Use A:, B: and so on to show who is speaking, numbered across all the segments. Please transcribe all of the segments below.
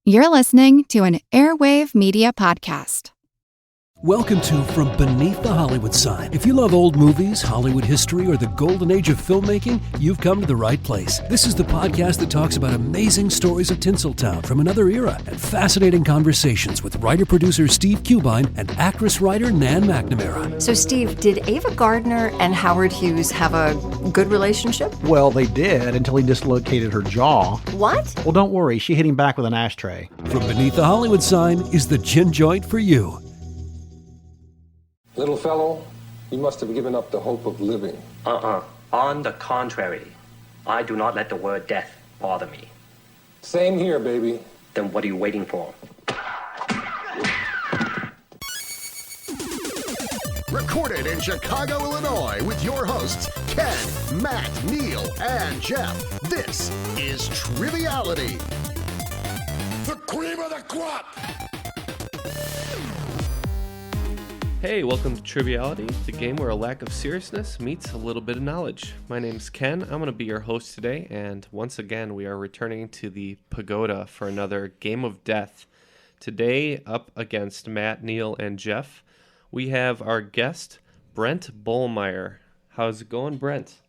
A: You're listening to an Airwave Media Podcast.
B: Welcome to From Beneath the Hollywood Sign. If you love old movies, Hollywood history, or the golden age of filmmaking, you've come to the right place. This is the podcast that talks about amazing stories of Tinseltown from another era and fascinating conversations with writer-producer Steve Cubine and actress-writer Nan McNamara.
C: So, Steve, did Ava Gardner and Howard Hughes have a good relationship?
D: Well, they did until he dislocated her jaw.
C: What?
D: Well, don't worry. She hit him back with an ashtray.
B: From Beneath the Hollywood Sign is the gin joint for you.
E: Little fellow, you must have given up the hope of living.
F: On the contrary, I do not let the word death bother me.
E: Same here, baby.
F: Then what are you waiting for?
G: Recorded in Chicago, Illinois, with your hosts, Ken, Matt, Neal, and Jeff. This is Triviality. The cream of the crop!
H: Hey, welcome to Triviality, the game where a lack of seriousness meets a little bit of knowledge. My name's Ken, I'm going to be your host today, and once again we are returning to the Pagoda for another Game of Death. Today, up against Matt, Neal, and Jeff, we have our guest, Brent Bollmeyer. How's it going, Brent?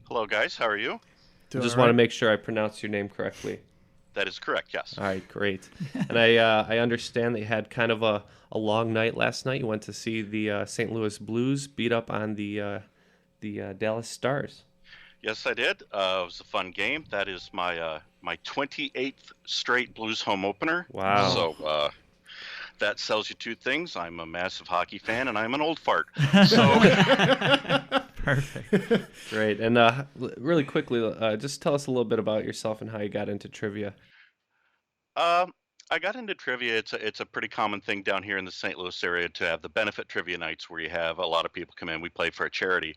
I: Hello, guys. How are you?
H: Just want to make sure I pronounce your name correctly.
I: That is correct, yes.
H: All right, great. And I understand that you had kind of a long night last night. You went to see the St. Louis Blues beat up on the Dallas Stars.
I: Yes, I did. It was a fun game. That is my 28th straight Blues home opener.
H: Wow.
I: So that tells you two things. I'm a massive hockey fan, and I'm an old fart. So
J: Perfect.
H: Great. And really quickly, just tell us a little bit about yourself and how you got into trivia.
I: I got into trivia. It's a pretty common thing down here in the St. Louis area to have the benefit trivia nights where you have a lot of people come in. We play for a charity,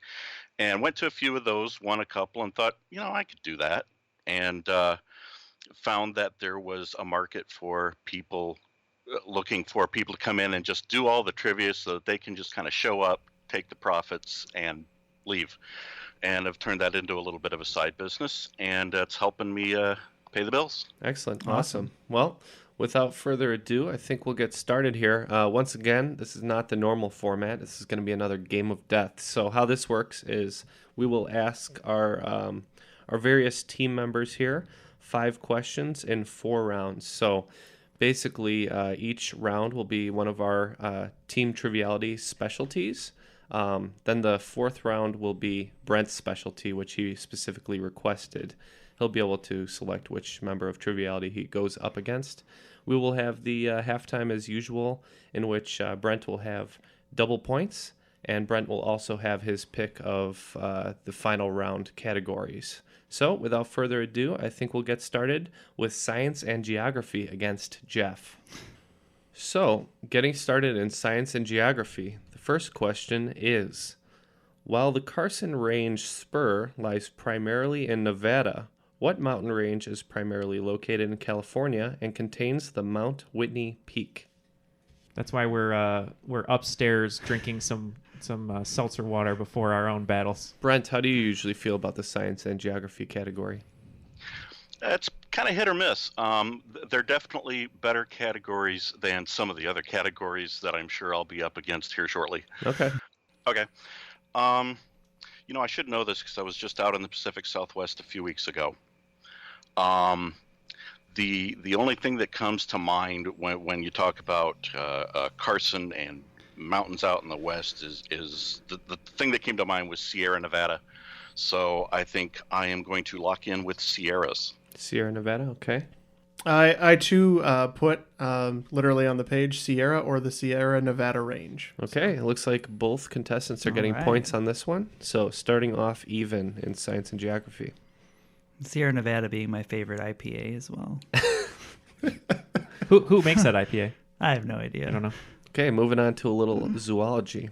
I: and went to a few of those, won a couple, and thought, I could do that, and found that there was a market for people looking for people to come in and just do all the trivia so that they can just kind of show up, take the profits, and leave. And I've turned that into a little bit of a side business, and it's helping me pay the bills.
H: Excellent. Awesome. Well, without further ado, I think we'll get started here. Once again, this is not the normal format. This is going to be another game of death. So how this works is we will ask our various team members here 5 questions in 4 rounds. So basically, each round will be one of our team triviality specialties. Then the 4th round will be Brent's specialty, which he specifically requested. He'll be able to select which member of Triviality he goes up against. We will have the halftime as usual, in which Brent will have double points, and Brent will also have his pick of the final round categories. So, without further ado, I think we'll get started with Science and Geography against Jeff. So, getting started in Science and Geography, the first question is, while the Carson Range Spur lies primarily in Nevada, what mountain range is primarily located in California and contains the Mount Whitney Peak?
J: That's why we're upstairs drinking some seltzer water before our own battles.
H: Brent, how do you usually feel about the Science and Geography category?
I: It's kind of hit or miss. They're definitely better categories than some of the other categories that I'm sure I'll be up against here shortly.
H: Okay.
I: I should know this because I was just out in the Pacific Southwest a few weeks ago. The only thing that comes to mind when you talk about Carson and mountains out in the west is the thing that came to mind was Sierra Nevada. So I think I am going to lock in with Sierras.
H: Sierra Nevada, okay.
K: I too put literally on the page Sierra or the Sierra Nevada range.
H: Okay, it looks like both contestants are getting
J: right.
H: points on this one. So starting off even in Science and Geography.
L: Sierra Nevada being my favorite IPA as well.
J: Who makes that IPA?
L: I have no idea.
J: I don't know.
H: Okay, moving on to a little zoology.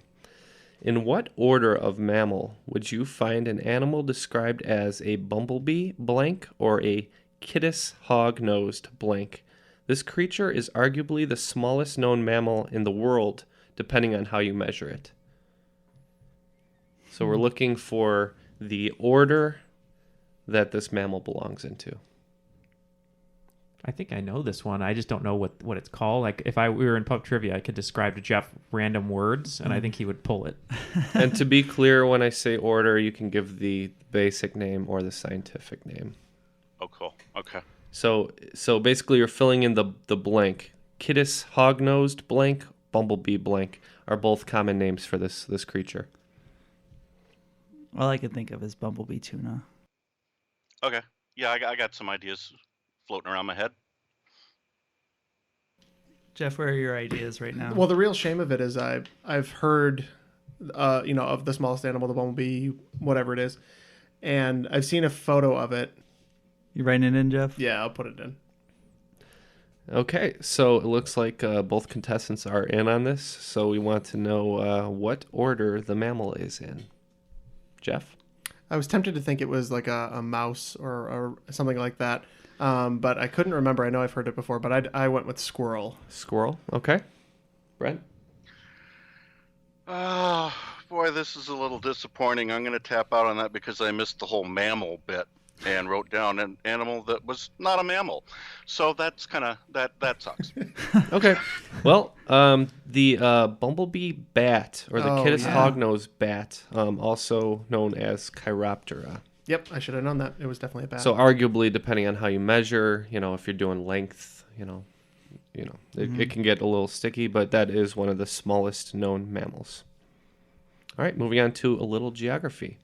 H: In what order of mammal would you find an animal described as a bumblebee blank or a Kittis hog-nosed blank? This creature is arguably the smallest known mammal in the world, depending on how you measure it. So we're looking for the order that this mammal belongs into.
J: I think I know this one. I just don't know what it's called. Like if we were in pub trivia, I could describe to Jeff random words, and I think he would pull it.
H: And to be clear, when I say order, you can give the basic name or the scientific name.
I: Oh, cool. Okay.
H: So basically, you're filling in the blank. Kittis hog-nosed blank, bumblebee blank are both common names for this creature.
L: All I can think of is bumblebee tuna.
I: Okay. Yeah, I got some ideas floating around my head.
L: Jeff, where are your ideas right now?
K: Well, the real shame of it is I've heard, of the smallest animal, the bumblebee, whatever it is, and I've seen a photo of it.
L: You writing it in, Jeff?
K: Yeah, I'll put it in.
H: Okay, so it looks like both contestants are in on this, so we want to know what order the mammal is in. Jeff?
K: I was tempted to think it was like a mouse or something like that, but I couldn't remember. I know I've heard it before, but I went with squirrel.
H: Squirrel, okay. Brent?
I: Boy, this is a little disappointing. I'm going to tap out on that because I missed the whole mammal bit and wrote down an animal that was not a mammal. So that's kind of, that sucks.
H: Okay. Well, the bumblebee bat, or the Kittis hognose bat, also known as Chiroptera.
K: Yep, I should have known that. It was definitely a bat.
H: So arguably, depending on how you measure, if you're doing length, it can get a little sticky, but that is one of the smallest known mammals. All right, moving on to a little geography.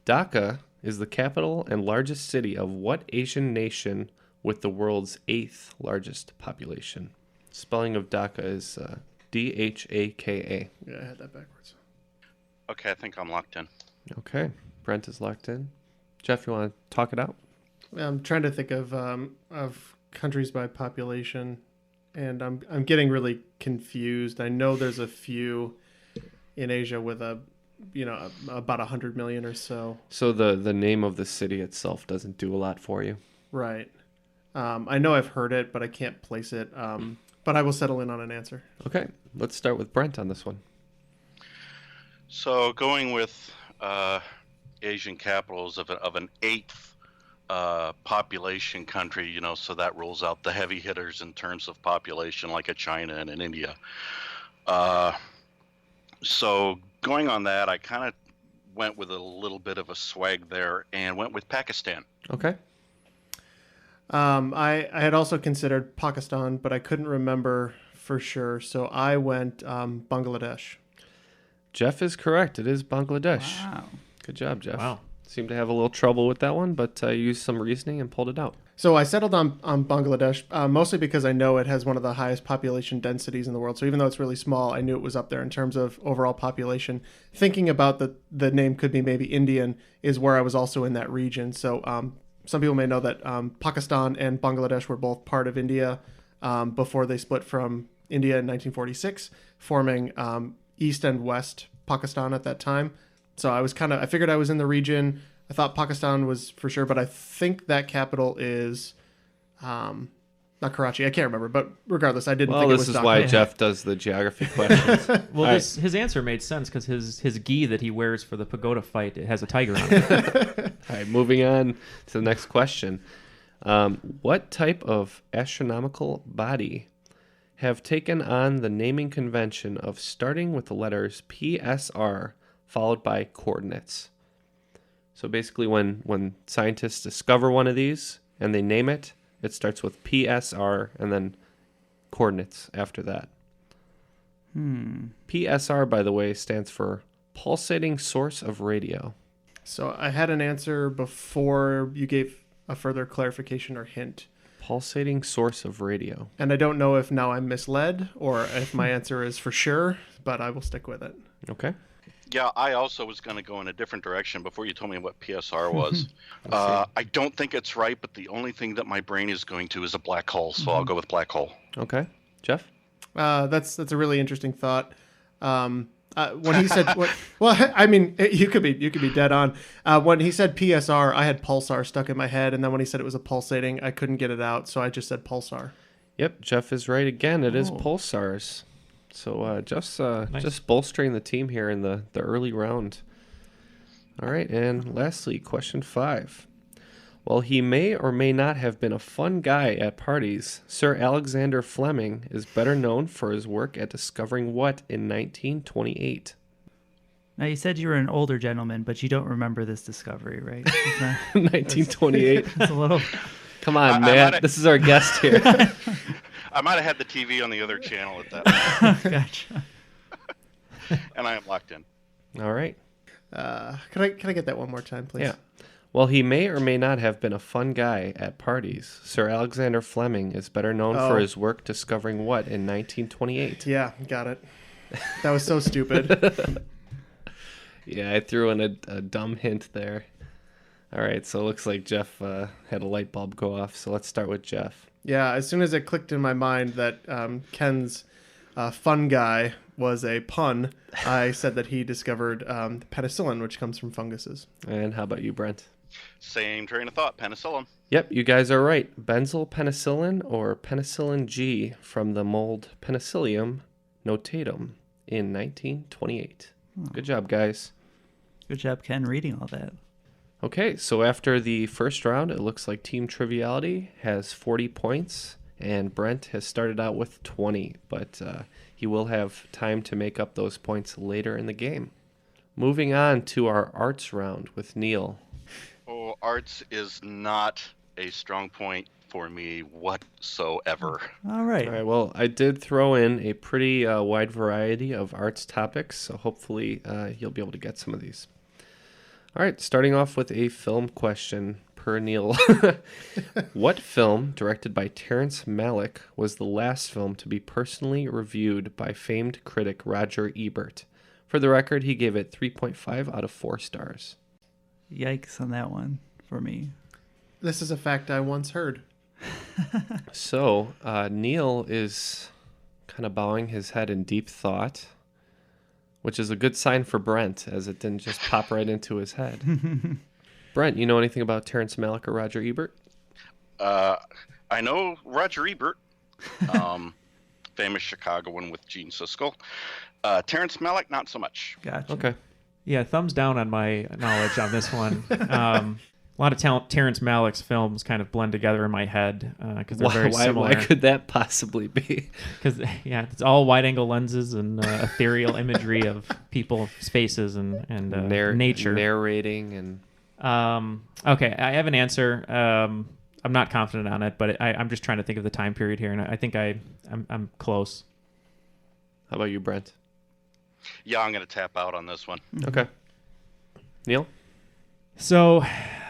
H: Dhaka is the capital and largest city of what Asian nation with the world's 8th largest population? Spelling of Dhaka is Dhaka.
K: Yeah, I had that backwards.
I: Okay, I think I'm locked in.
H: Okay, Brent is locked in. Jeff, you want to talk it out?
K: I'm trying to think of countries by population, and I'm getting really confused. I know there's a few in Asia with about 100 million or so.
H: So the name of the city itself doesn't do a lot for you.
K: Right. I know I've heard it, but I can't place it. But I will settle in on an answer.
H: Okay, let's start with Brent on this one.
I: So going with Asian capitals of an 8th population country, so that rules out the heavy hitters in terms of population, like a China and an India. So going on that, I kind of went with a little bit of a swag there and went with Pakistan.
H: Okay.
K: I had also considered Pakistan, but I couldn't remember for sure, so I went Bangladesh.
H: Jeff is correct. It is Bangladesh.
L: Wow.
H: Good job, Jeff.
J: Wow.
H: Seemed to have a little trouble with that one, but used some reasoning and pulled it out.
K: So I settled on Bangladesh, mostly because I know it has one of the highest population densities in the world. So even though it's really small, I knew it was up there in terms of overall population. Thinking about the name could be maybe Indian is where I was also in that region. So some people may know that Pakistan and Bangladesh were both part of India before they split from India in 1946, forming East and West Pakistan at that time. So I figured I was in the region. I thought Pakistan was for sure, but I think that capital is not Karachi. I can't remember, but regardless, I didn't think it was
H: Dhaka. This is
K: Dhaka.
H: why Jeff does the geography questions.
J: Well, his answer made sense because his gi that he wears for the pagoda fight, it has a tiger on it.
H: All right, moving on to the next question. What type of astronomical body have taken on the naming convention of starting with the letters PSR followed by coordinates? So basically when scientists discover one of these and they name it, it starts with PSR and then coordinates after that. PSR, by the way, stands for pulsating source of radio.
K: So I had an answer before you gave a further clarification or hint.
H: Pulsating source of radio.
K: And I don't know if now I'm misled or if my answer is for sure, but I will stick with it.
H: Okay.
I: Yeah, I also was going to go in a different direction before you told me what PSR was. I don't think it's right, but the only thing that my brain is going to is a black hole, so I'll go with black hole.
H: Okay. Jeff?
K: That's a really interesting thought. When he said, you could be dead on. When he said PSR, I had pulsar stuck in my head, and then when he said it was a pulsating, I couldn't get it out, so I just said pulsar.
H: Yep, Jeff is right again. It is pulsars. So just bolstering the team here in the early round. All right, and lastly, question 5. While he may or may not have been a fun guy at parties, Sir Alexander Fleming is better known for his work at discovering what in 1928?
L: Now, you said you were an older gentleman, but you don't remember this discovery, right?
H: 1928.
L: It's a little...
H: Come on, Matt. This is our guest here.
I: I might have had the TV on the other channel at that point.
L: Gotcha.
I: And I am locked in.
H: All right.
K: Can I get that one more time, please?
H: Yeah. While he may or may not have been a fun guy at parties, Sir Alexander Fleming is better known for his work discovering what in 1928?
K: Yeah, got it. That was so stupid.
H: Yeah, I threw in a dumb hint there. All right, so it looks like Jeff had a light bulb go off, so let's start with Jeff.
K: Yeah, as soon as it clicked in my mind that Ken's fun guy was a pun, I said that he discovered penicillin, which comes from funguses.
H: And how about you, Brent?
I: Same train of thought, penicillin.
H: Yep, you guys are right. Benzyl penicillin or penicillin G from the mold Penicillium notatum in 1928. Good job, guys.
L: Good job, Ken, reading all that.
H: Okay, so after the first round, it looks like Team Triviality has 40 points, and Brent has started out with 20, but he will have time to make up those points later in the game. Moving on to our arts round with Neal.
I: Oh, arts is not a strong point for me whatsoever.
L: All right.
H: All right, well, I did throw in a pretty wide variety of arts topics, so hopefully you'll be able to get some of these. All right, starting off with a film question per Neal. What film, directed by Terrence Malick, was the last film to be personally reviewed by famed critic Roger Ebert? For the record, he gave it 3.5 out of 4 stars.
L: Yikes on that one for me.
K: This is a fact I once heard.
H: So, Neal is kind of bowing his head in deep thought, which is a good sign for Brent, as it didn't just pop right into his head. Brent, you know anything about Terrence Malick or Roger Ebert?
I: I know Roger Ebert, famous Chicagoan with Gene Siskel. Terrence Malick, not so much.
L: Gotcha.
H: Okay.
J: Yeah, thumbs down on my knowledge on this one. A lot of Terrence Malick's films kind of blend together in my head because they're very similar.
H: Why could that possibly be?
J: Because, yeah, it's all wide-angle lenses and ethereal imagery of people's faces and nature.
H: Narrating and...
J: Okay, I have an answer. I'm not confident on it, but I'm just trying to think of the time period here, and I think I'm close.
H: How about you, Brent?
I: Yeah, I'm going to tap out on this one.
H: Okay. Neal?
J: So,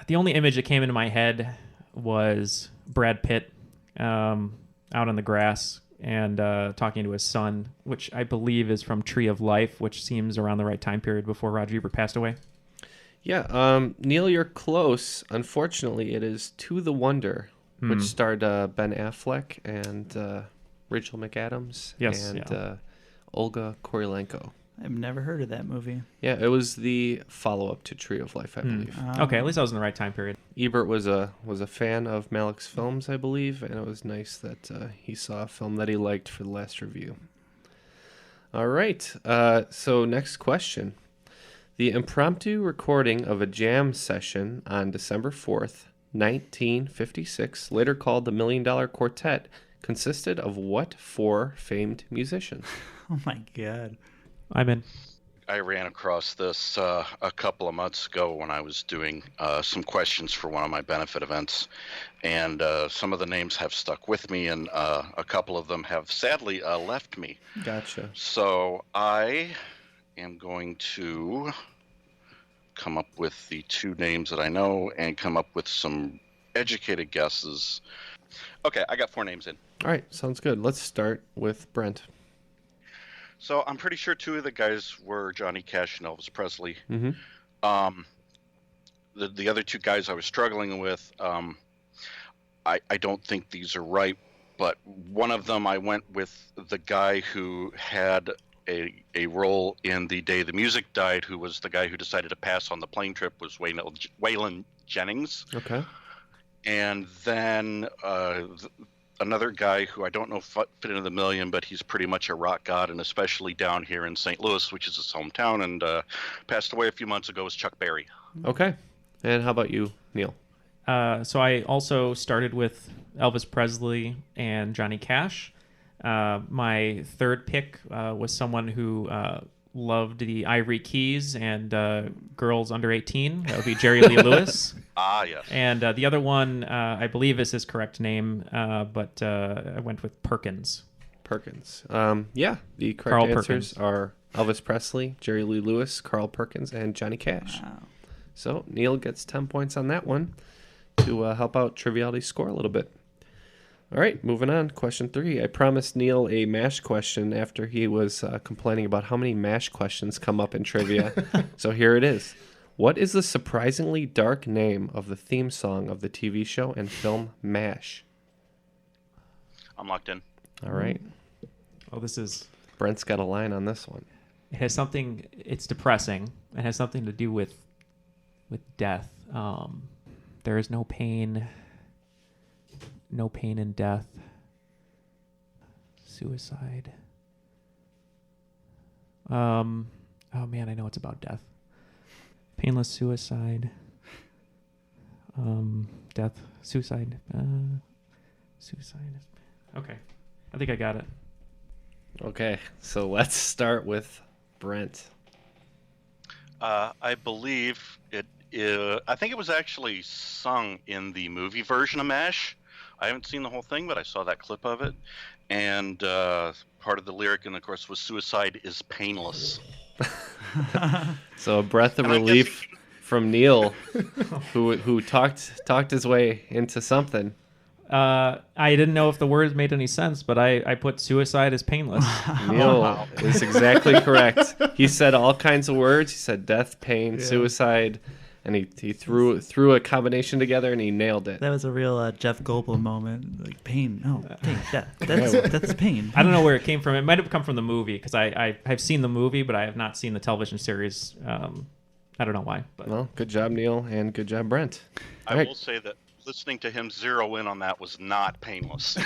J: the only image that came into my head was Brad Pitt out on the grass and talking to his son, which I believe is from Tree of Life, which seems around the right time period before Roger Ebert passed away.
H: Yeah, Neal, you're close. Unfortunately, it is To the Wonder, which starred Ben Affleck and Rachel McAdams and Olga Kurylenko.
L: I've never heard of that movie.
H: Yeah, it was the follow-up to Tree of Life, I believe.
J: Okay, at least I was in the right time period.
H: Ebert was a fan of Malick's films, I believe, and it was nice that he saw a film that he liked for the last review. All right, so next question. The impromptu recording of a jam session on December 4th, 1956, later called the $1 Million Quartet, consisted of what 4 famed musicians?
L: Oh my God.
J: I'm in.
I: I ran across this a couple of months ago when I was doing some questions for one of my benefit events, and some of the names have stuck with me, and a couple of them have sadly left me.
H: Gotcha.
I: So I am going to come up with the 2 names that I know and come up with some educated guesses. Okay, I got 4 names in.
H: All right, sounds good. Let's start with Brent.
I: So I'm pretty sure 2 of the guys were Johnny Cash and Elvis Presley.
H: Mm-hmm.
I: The other 2 guys I was struggling with, I don't think these are right, but one of them I went with the guy who had a role in The Day the Music Died, who was the guy who decided to pass on the plane trip, was Waylon Jennings.
H: Okay.
I: And then another guy who I don't know if fit into the million, but he's pretty much a rock god, and especially down here in St. Louis, which is his hometown, and passed away a few months ago, was Chuck Berry.
H: Okay. And how about you, Neal?
J: So I also started with Elvis Presley and Johnny Cash. My third pick was someone who loved the Ivory Keys and girls under 18. That would be Jerry Lee Lewis.
I: Ah, yes.
J: And the other one, I believe is his correct name, but I went with Perkins.
H: Perkins. Yeah, the correct
J: Carl
H: answers
J: Perkins.
H: are Elvis Presley, Jerry Lee Lewis, Carl Perkins, and Johnny Cash.
L: Wow.
H: So Neal gets 10 points on that one to help out Triviality score a little bit. All right, moving on. Question 3. I promised Neal a MASH question after he was complaining about how many MASH questions come up in trivia. So here it is. What is the surprisingly dark name of the theme song of the TV show and film MASH?
I: I'm locked in.
H: All right.
J: Oh, this is...
H: Brent's got a line on this one.
J: It has something... It's depressing. It has something to do with death. There is no pain... No pain in death. Suicide. Oh man, I know it's about death. Painless suicide. Death. Suicide. Suicide. Okay. I think I got it.
H: Okay, so let's start with Brent.
I: I believe it. I think it was actually sung in the movie version of MASH. I haven't seen the whole thing, but I saw that clip of it. And part of the lyric, and of course, was "Suicide is painless."
H: So a breath of relief from Neal, who talked his way into something.
J: I didn't know if the words made any sense, but I put suicide as painless.
H: Neal is exactly correct. He said all kinds of words. He said death, pain, suicide, and he threw a combination together and he nailed it.
L: That was a real Jeff Goldblum moment. Like pain, pain, death. That's pain.
J: I don't know where it came from. It might have come from the movie because I've seen the movie, but I have not seen the television series. I don't know why. But.
H: Well, good job, Neal, and good job, Brent.
I: I will say that listening to him zero in on that was not painless.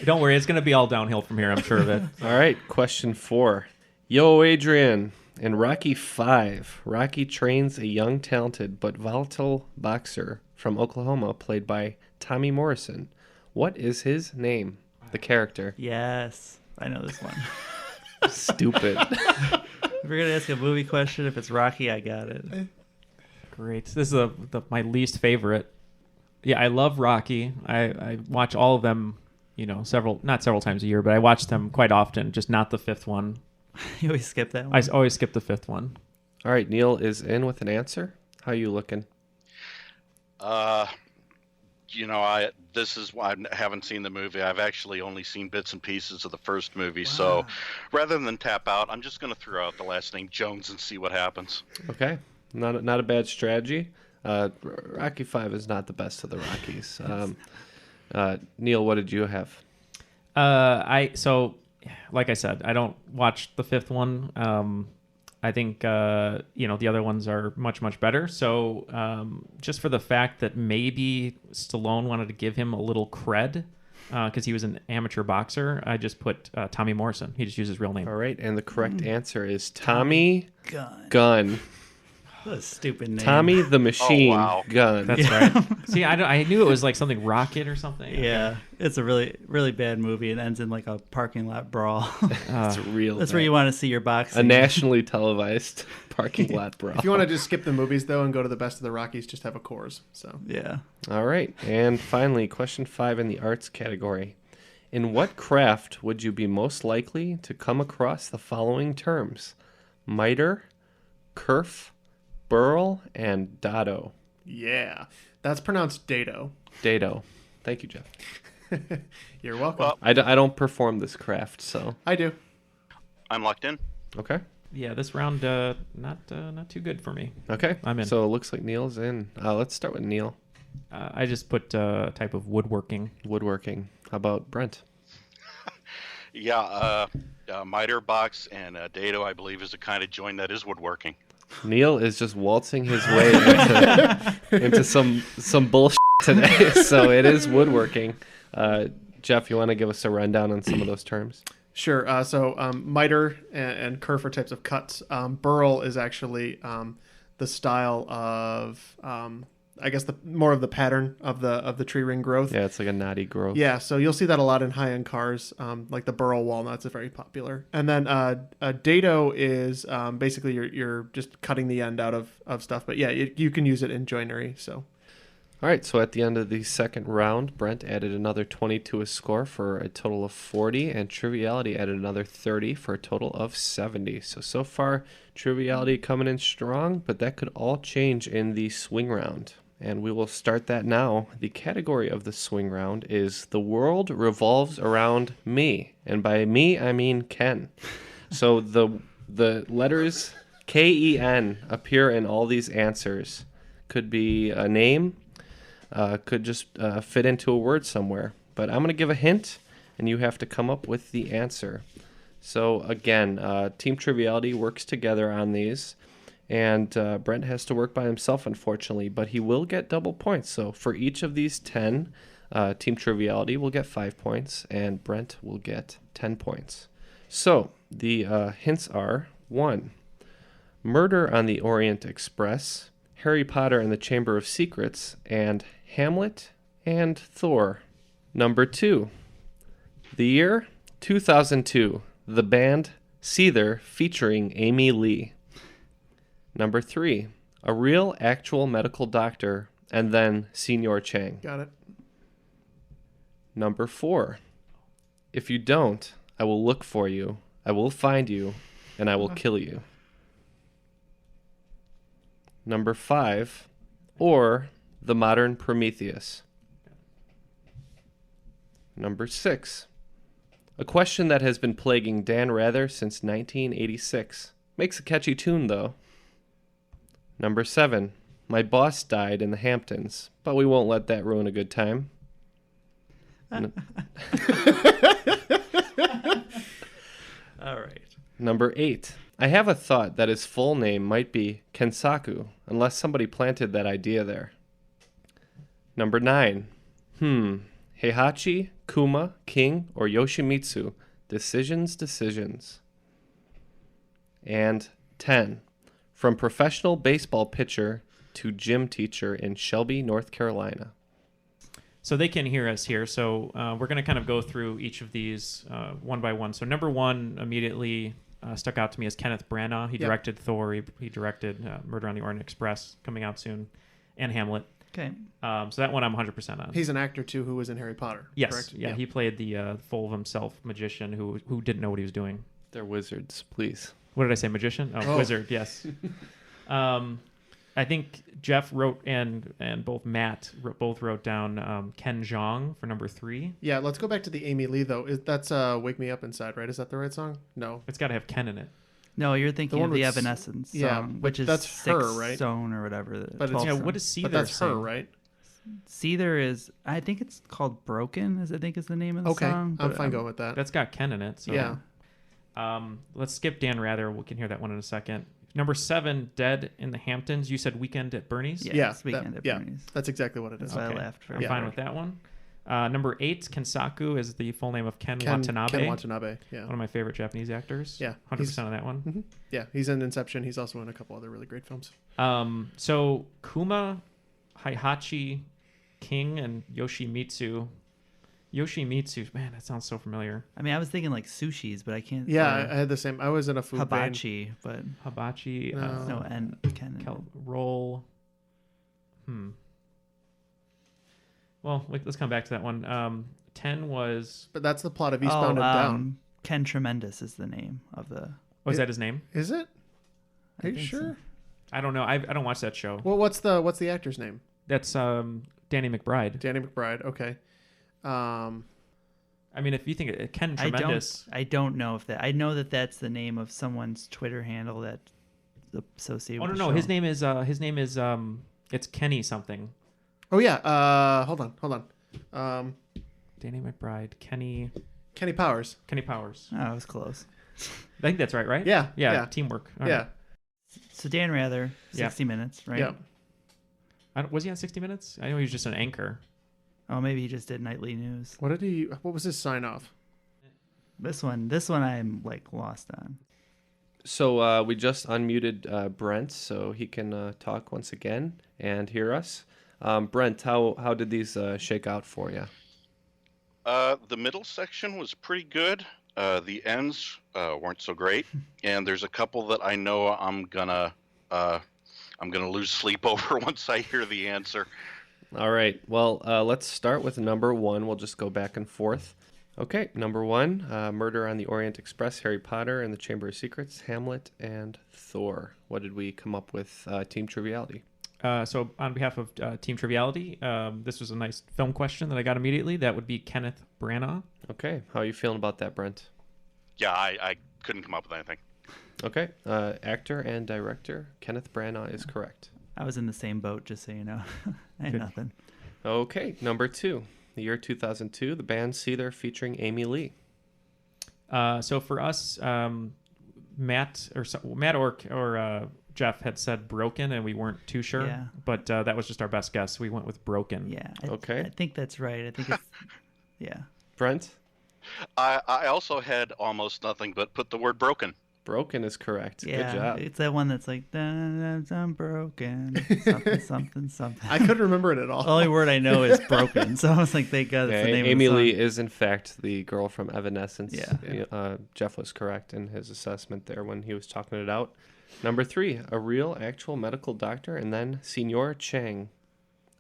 J: Don't worry, it's going to be all downhill from here, I'm sure of it.
H: All right, question 4. Yo, Adrian. In Rocky V, Rocky trains a young, talented, but volatile boxer from Oklahoma played by Tommy Morrison. What is his name? The character.
L: Yes, I know this one.
H: Stupid.
L: If we're going to ask a movie question, if it's Rocky, I got it.
J: Great. This is my least favorite. Yeah, I love Rocky. I watch all of them, not several times a year, but I watch them quite often, just not the fifth one.
L: You always skip that one?
J: I always skip the fifth one.
H: All right, Neal is in with an answer. How are you looking?
I: I haven't seen the movie. I've actually only seen bits and pieces of the first movie. Wow. So rather than tap out, I'm just going to throw out the last name Jones and see what happens.
H: Okay. Not a bad strategy. Rocky V is not the best of the Rockies. Neal, what did you have?
J: Like I said, I don't watch the fifth one. I think the other ones are much, much better. So just for the fact that maybe Stallone wanted to give him a little cred because he was an amateur boxer, I just put Tommy Morrison. He just used his real name.
H: All right, and the correct answer is Tommy Gunn.
L: What a stupid name.
H: Tommy the Machine Gun.
J: That's right. See, I knew it was like something Rocket or something.
L: Yeah, it's a really, really bad movie. It ends in like a parking lot brawl.
H: It's real.
L: That's where you want to see your boxing.
H: A nationally televised parking lot brawl.
K: If you want to just skip the movies, though, and go to the best of the Rockies, just have a Coors. So
L: yeah.
H: All right, and finally, question 5 in the arts category. In what craft would you be most likely to come across the following terms? Miter, kerf, burl, and dado.
K: Yeah, that's pronounced dado.
H: Dado. Thank you, Jeff.
K: You're welcome.
I: Well,
H: I don't perform this craft, so.
K: I do.
I: I'm locked in.
H: Okay.
J: Yeah, this round not too good for me.
H: Okay.
J: I'm in.
H: So it looks like Neal's in. Let's start with Neal.
J: I just put type of woodworking.
H: Woodworking. How about Brent?
I: Yeah, miter box and dado, I believe, is the kind of joint that is woodworking.
H: Neal is just waltzing his way into some bullshit today. So it is woodworking. Jeff, you want to give us a rundown on some of those terms?
K: Sure. Miter and kerf are types of cuts. Burl is actually the style of I guess the more of the pattern of the tree ring growth.
H: Yeah, it's like a knotty growth.
K: Yeah, so you'll see that a lot in high-end cars, like the burl walnuts are very popular. And then a dado is basically you're just cutting the end out of stuff. But yeah, you can use it in joinery. So.
H: All right, so at the end of the second round, Brent added another 20 to his score for a total of 40, and Triviality added another 30 for a total of 70. So far, Triviality coming in strong, but that could all change in the swing round. And we will start that now. The category of the swing round is The World Revolves Around Me. And by me, I mean Ken. So the letters K-E-N appear in all these answers. Could be a name. Could just fit into a word somewhere. But I'm going to give a hint, and you have to come up with the answer. So again, Team Triviality works together on these, and Brent has to work by himself, unfortunately, but he will get double points. So for each of these 10, Team Triviality will get 5 points, and Brent will get 10 points. So the hints are 1. Murder on the Orient Express, Harry Potter and the Chamber of Secrets, and Hamlet and Thor. Number 2. The year 2002. The band Seether featuring Amy Lee. Number 3. A real actual medical doctor and then Senor Chang.
K: Got it.
H: Number 4. If you don't, I will look for you, I will find you, and I will kill you. Number 5. Or the modern Prometheus. Number 6. A question that has been plaguing Dan Rather since 1986. Makes a catchy tune, though. Number 7. My boss died in the Hamptons, but we won't let that ruin a good time.
L: All right.
H: Number 8. I have a thought that his full name might be Kensaku, unless somebody planted that idea there. Number 9. Heihachi, Kuma, King, or Yoshimitsu. Decisions. And 10. From professional baseball pitcher to gym teacher in Shelby, North Carolina.
J: So they can hear us here. So we're going to kind of go through each of these one by one. So number 1 immediately stuck out to me as Kenneth Branagh. He directed Thor. He directed Murder on the Orient Express, coming out soon, and Hamlet.
L: Okay.
J: So that one I'm 100% on.
K: He's an actor, too, who was in Harry Potter.
J: Yes.
K: Correct?
J: Yeah, he played the full of himself magician who didn't know what he was doing.
H: They're wizards, please.
J: What did I say? Magician? Oh. Wizard, yes. I think Jeff wrote and both Matt both wrote down Ken Jeong for number 3.
K: Yeah, let's go back to the Amy Lee, though. That's Wake Me Up Inside, right? Is that the right song? No.
J: It's got to have Ken in it.
L: No, you're thinking of the Evanescence song, which is
K: that's her, right?
L: Stone or whatever.
K: But
J: what is Seether?
K: But that's
J: sing?
K: her, right?
L: Seether is, I think it's called Broken, I think is the name of the song.
K: I'm fine going with that.
J: That's got Ken in it. So.
K: Yeah.
J: Let's skip Dan Rather. We can hear that one in a second. Number 7, Dead in the Hamptons. You said Weekend at Bernie's?
L: Weekend at Bernie's.
K: That's exactly what it is.
L: That's why I laughed.
J: I'm fine with that one. Number 8, Kensaku is the full name of Ken Watanabe.
K: Ken Watanabe, yeah.
J: One of my favorite Japanese actors.
K: Yeah.
J: 100% on that one.
K: Mm-hmm. Yeah, he's in Inception. He's also in a couple other really great films.
J: So Kuma, Heihachi, King, and Yoshimitsu. Yoshimitsu, man, that sounds so familiar.
L: I mean, I was thinking like sushis, but I can't.
K: Yeah, I had the same. I was in a food
L: hibachi, but
J: hibachi.
L: No, and
J: roll. Well, let's come back to that one. 10 was.
K: But that's the plot of Eastbound and Down.
L: Ken Tremendous is the name of the.
J: Oh, is that his name?
K: Is it? Are you sure?
J: So. I don't know. I don't watch that show.
K: Well, what's the actor's name?
J: That's Danny McBride.
K: Danny McBride. Okay.
J: I mean, if you think Ken Tremendous,
L: I don't know if that. I know that that's the name of someone's Twitter handle that's associated.
J: Oh
L: with
J: no,
L: the show.
J: his name is it's Kenny something.
K: Oh yeah. Hold on.
J: Danny McBride, Kenny
K: Powers.
J: Kenny Powers.
L: Oh, I was close.
J: I think that's right?
K: Yeah.
J: Teamwork.
K: All right.
L: So Dan Rather, 60 Minutes, right?
K: Yeah.
J: Was he on 60 Minutes? I know he was just an anchor.
L: Oh, maybe he just did nightly news.
K: What was his sign off?
L: This one I'm like lost on.
H: So we just unmuted Brent so he can talk once again and hear us. Brent, how did these shake out for you?
I: The middle section was pretty good. The ends weren't so great, and there's a couple that I know I'm gonna lose sleep over once I hear the answer.
H: All right. Well, let's start with number 1. We'll just go back and forth. Okay, number 1, Murder on the Orient Express, Harry Potter and the Chamber of Secrets, Hamlet, and Thor. What did we come up with, Team Triviality?
J: So on behalf of Team Triviality, this was a nice film question that I got immediately. That would be Kenneth Branagh.
H: Okay, how are you feeling about that, Brent?
I: Yeah, I couldn't come up with anything.
H: Okay, actor and director, Kenneth Branagh is correct.
L: I was in the same boat, just so you know. I had nothing.
H: Okay, number 2, the year 2002, the band Seether featuring Amy Lee.
J: So for us, Matt or Jeff had said Broken, and we weren't too sure.
L: Yeah.
J: But that was just our best guess. We went with Broken.
L: Yeah.
H: Okay.
L: I think that's right. I think it's, yeah.
H: Brent?
I: I also had almost nothing but put the word broken.
H: Broken is correct.
L: Yeah,
H: Good job.
L: it's that one that's like, I'm broken, something, something, something.
K: I couldn't remember it at all.
L: The only word I know is broken, so I was like, thank God that's the name
H: Amy
L: of the song.
H: Lee is, in fact, the girl from Evanescence.
L: Yeah.
H: Jeff was correct in his assessment there when he was talking it out. Number 3, a real, actual medical doctor, and then Senor Chang.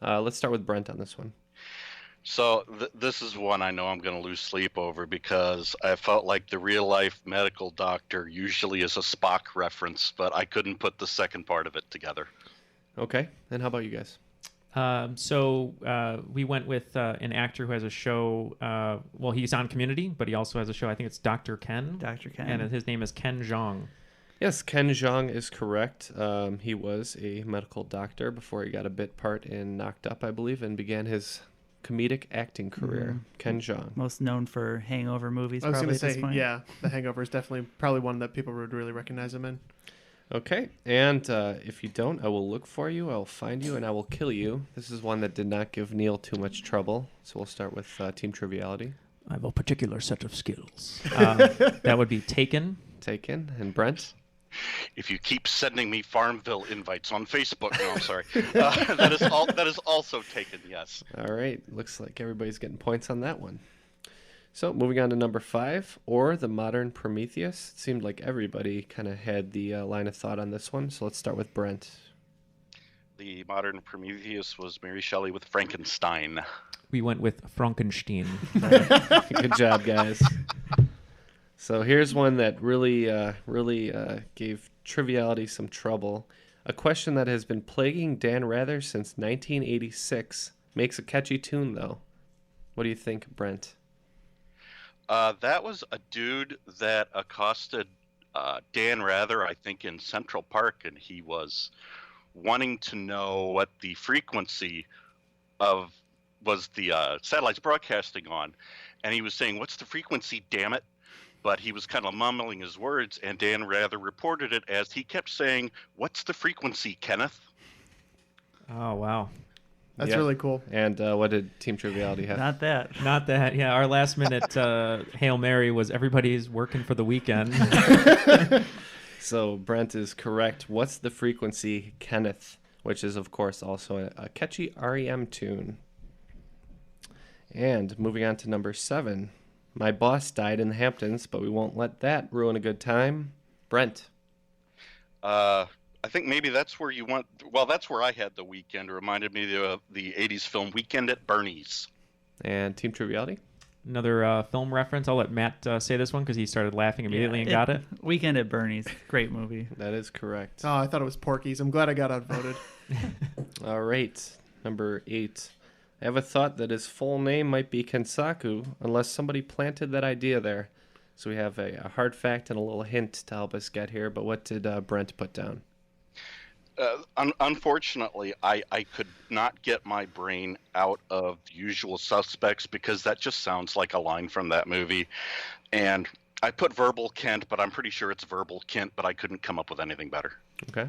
H: Let's start with Brent on this one.
I: So this is one I know I'm going to lose sleep over because I felt like the real-life medical doctor usually is a Spock reference, but I couldn't put the second part of it together.
H: Okay, and how about you guys?
J: So we went with an actor who has a show. Well, he's on Community, but he also has a show. I think it's Dr. Ken.
L: Dr. Ken.
J: And his name is Ken Jeong.
H: Yes, Ken Jeong is correct. He was a medical doctor before he got a bit part in Knocked Up, I believe, and began his comedic acting career. Ken Jeong.
L: Most known for Hangover movies,
K: I was
L: probably
K: going to
L: at this
K: say,
L: point.
K: yeah, The Hangover is definitely probably one that people would really recognize him in.
H: Okay, and if you don't, I will look for you, I will find you, and I will kill you. This is one that did not give Neal too much trouble, so we'll start with Team Triviality.
B: I have a particular set of skills.
J: That would be Taken.
H: Taken. And Brent?
I: If you keep sending me Farmville invites on Facebook, no, I'm sorry. That is also Taken, yes.
H: All right, looks like everybody's getting points on that one. So moving on to number 5, or the modern Prometheus. It seemed like everybody kind of had the line of thought on this one, so let's start with Brent.
I: The modern Prometheus was Mary Shelley with Frankenstein.
J: We went with Frankenstein.
H: Good job, guys. So here's one that really gave Triviality some trouble. A question that has been plaguing Dan Rather since 1986. Makes a catchy tune, though. What do you think, Brent?
I: That was a dude that accosted Dan Rather, I think, in Central Park, and he was wanting to know what the frequency was the satellites broadcasting on. And he was saying, "What's the frequency, damn it?" But he was kind of mumbling his words, and Dan Rather reported it as he kept saying, "What's the frequency, Kenneth?"
J: Oh, wow.
K: That's really cool.
H: And what did Team Triviality have?
L: Not that.
J: Not that. Yeah, our last minute Hail Mary was everybody's working for the weekend.
H: So Brent is correct. What's the frequency, Kenneth? Which is, of course, also a catchy REM tune. And moving on to number 7. My boss died in the Hamptons, but we won't let that ruin a good time. Brent.
I: I think maybe that's where you want. Well, that's where I had the weekend. It reminded me of the 80s film Weekend at Bernie's.
H: And Team Triviality?
J: Another film reference. I'll let Matt say this one because he started laughing immediately and got it.
L: Weekend at Bernie's. Great movie.
H: That is correct.
K: Oh, I thought it was Porky's. I'm glad I got outvoted.
H: All right. Number 8. I have a thought that his full name might be Kensaku, unless somebody planted that idea there. So we have a hard fact and a little hint to help us get here. But what did Brent put down?
I: Unfortunately, I could not get my brain out of The Usual Suspects because that just sounds like a line from that movie. And I put Verbal Kent, but I'm pretty sure it's Verbal Kent, but I couldn't come up with anything better.
H: Okay.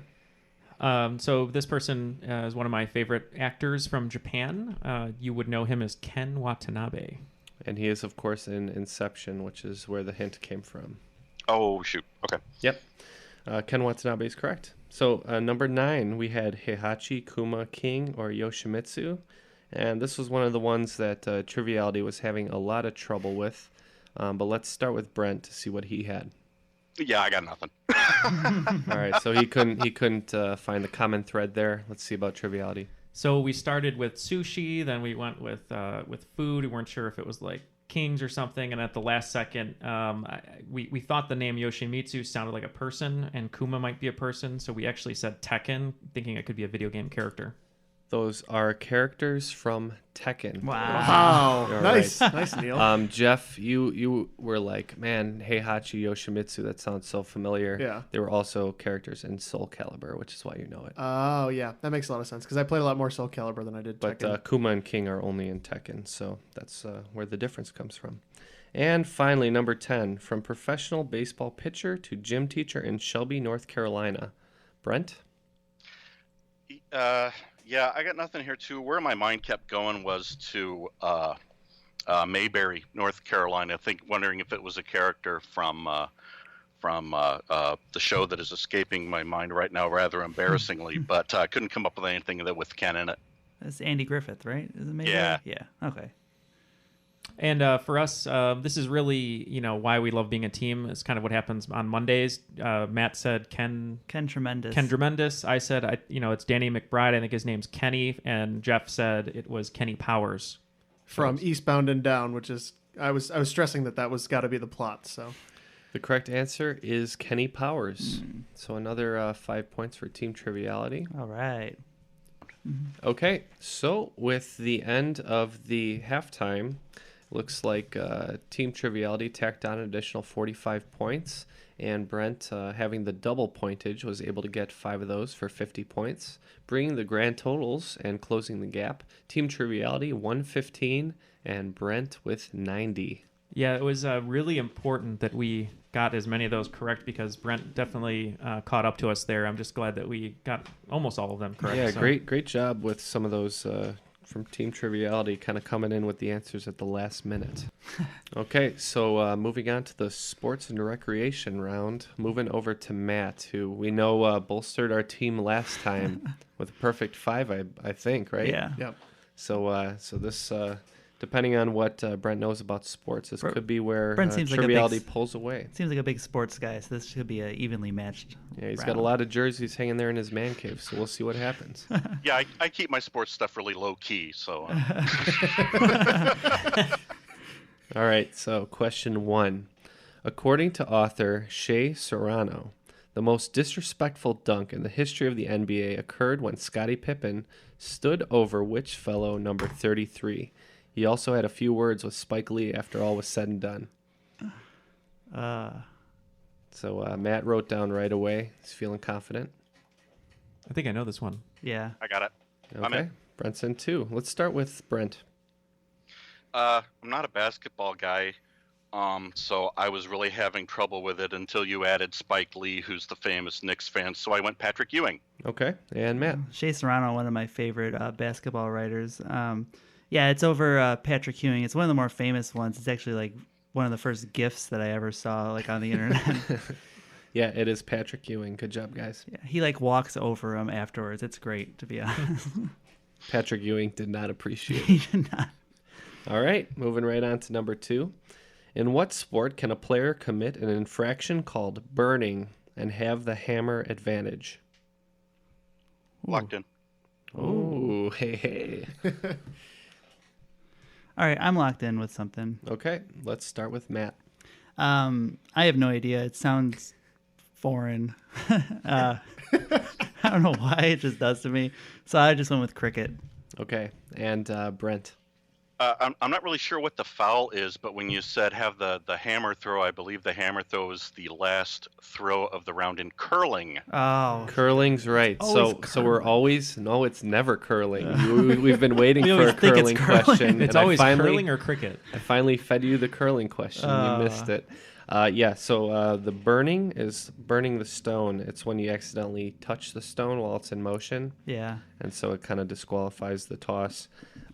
J: So this person is one of my favorite actors from Japan. You would know him as Ken Watanabe.
H: And he is, of course, in Inception, which is where the hint came from.
I: Oh, shoot. Okay.
H: Yep. Ken Watanabe is correct. So number 9, we had Heihachi, Kuma, King, or Yoshimitsu. And this was one of the ones that Triviality was having a lot of trouble with. But let's start with Brent to see what he had.
I: Yeah, I got nothing.
H: All right, so he couldn't find the common thread there. Let's see about Triviality.
J: So we started with sushi, then we went with food. We weren't sure if it was like Kings or something, and at the last second, we thought the name Yoshimitsu sounded like a person, and Kuma might be a person, so we actually said Tekken, thinking it could be a video game character.
H: Those are characters from Tekken.
K: Wow.
H: All
K: Nice.
H: right.
K: Nice, Neal.
H: Jeff, you were like, man, Heihachi Yoshimitsu, that sounds so familiar.
K: Yeah.
H: They were also characters in Soul Calibur, which is why you know it.
K: Oh, yeah. That makes a lot of sense because I played a lot more Soul Calibur than I did
H: But
K: Tekken.
H: Kuma and King are only in Tekken, so that's where the difference comes from. And finally, number 10, from professional baseball pitcher to gym teacher in Shelby, North Carolina. Brent?
I: Yeah, I got nothing here too. Where my mind kept going was to Mayberry, North Carolina. Wondering if it was a character from the show that is escaping my mind right now, rather embarrassingly. But I couldn't come up with anything with Ken in it.
L: That's Andy Griffith, right? Is it maybe?
I: Yeah.
L: Yeah. Okay.
J: And for us, this is really, why we love being a team. It's kind of what happens on Mondays. Matt said Ken
L: Tremendous.
J: Ken Tremendous. I said, it's Danny McBride. I think his name's Kenny. And Jeff said it was Kenny Powers.
K: From Eastbound and Down, which is I was stressing that was got to be the plot. So
H: the correct answer is Kenny Powers. So another 5 points for Team Triviality.
L: All right.
H: Okay, so with the end of the halftime, looks like Team Triviality tacked on an additional 45 points, and Brent, having the double pointage, was able to get 5 of those for 50 points, bringing the grand totals and closing the gap. Team Triviality 115, and Brent with 90.
J: Yeah, it was really important that we got as many of those correct because Brent definitely caught up to us there. I'm just glad that we got almost all of them correct.
H: Yeah,
J: so.
H: great job with some of those from Team Triviality kind of coming in with the answers at the last minute. Okay, so moving on to the sports and recreation round, moving over to Matt, who we know bolstered our team last time with a perfect 5, I think, right?
L: Yeah.
K: Yep.
H: So this, depending on what Brent knows about sports, this could be where
L: Brent seems like
H: Triviality pulls away.
L: Seems like a big sports guy, so this should be a evenly matched.
H: Yeah, he's
L: round.
H: got a lot of jerseys hanging there in his man cave, so we'll see what happens.
I: Yeah, I keep my sports stuff really low key, so.
H: All right, so question 1. According to author Shea Serrano, the most disrespectful dunk in the history of the NBA occurred when Scottie Pippen stood over which fellow number 33? He also had a few words with Spike Lee after all was said and done. So Matt wrote down right away. He's feeling confident.
J: I think I know this one.
L: Yeah.
I: I got it. I'm
H: Okay,
I: in.
H: Brent's in too. Let's start with Brent.
I: I'm not a basketball guy, so I was really having trouble with it until you added Spike Lee, who's the famous Knicks fan. So I went Patrick Ewing.
H: Okay, and Matt.
L: Shea Serrano, one of my favorite basketball writers. Yeah, it's over Patrick Ewing. It's one of the more famous ones. It's actually like one of the first GIFs that I ever saw like on the internet.
H: Yeah, it is Patrick Ewing. Good job, guys.
L: Yeah, he like walks over him afterwards. It's great, to be honest.
H: Patrick Ewing did not appreciate it.
L: He did not.
H: All right, moving right on to number 2. In what sport can a player commit an infraction called burning and have the hammer advantage?
I: Locked in.
H: Ooh, hey.
L: All right, I'm locked in with something.
H: Okay, let's start with Matt.
L: I have no idea. It sounds foreign. I don't know why it just does to me. So I just went with cricket.
H: Okay, and Brent.
I: I'm not really sure what the foul is, but when you said have the hammer throw, I believe the hammer throw is the last throw of the round in curling.
L: Oh,
H: Curling's right. So we're always no, it's never curling. We've been waiting
L: We
H: for a
L: always think it's
H: curling
L: curling.
H: question.
J: It's
H: and
J: always
H: I finally,
J: curling or cricket.
H: I finally fed you the curling question. You missed it. So the burning is burning the stone. It's when you accidentally touch the stone while it's in motion.
L: yeah.
H: And so it kind of disqualifies the toss.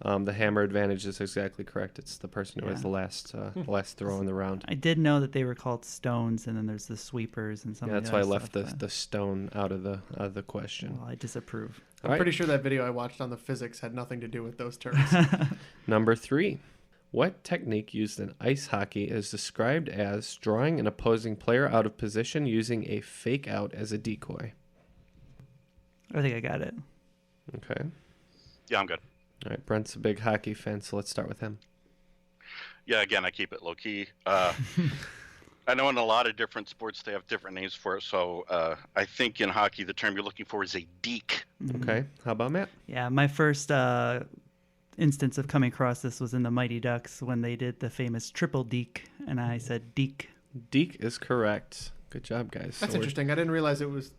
H: The hammer advantage is exactly correct. It's the person who has the last throw in the round.
L: I did know that they were called stones, and then there's the sweepers and something.
H: Yeah, that's why I left the stone out of the question.
L: Well, I disapprove.
K: I'm pretty sure that video I watched on the physics had nothing to do with those terms.
H: Number 3. What technique used in ice hockey is described as drawing an opposing player out of position using a fake out as a decoy?
L: I think I got it.
H: Okay.
I: Yeah, I'm good.
H: All right, Brent's a big hockey fan, so let's start with him.
I: Yeah, again, I keep it low key. I know in a lot of different sports they have different names for it. So I think in hockey the term you're looking for is a deke.
H: Okay. How about Matt?
L: Yeah, my first instance of coming across this was in the Mighty Ducks when they did the famous triple deke, and I said deke.
H: Deke is correct. Good job, guys.
K: That's interesting. I didn't realize it was.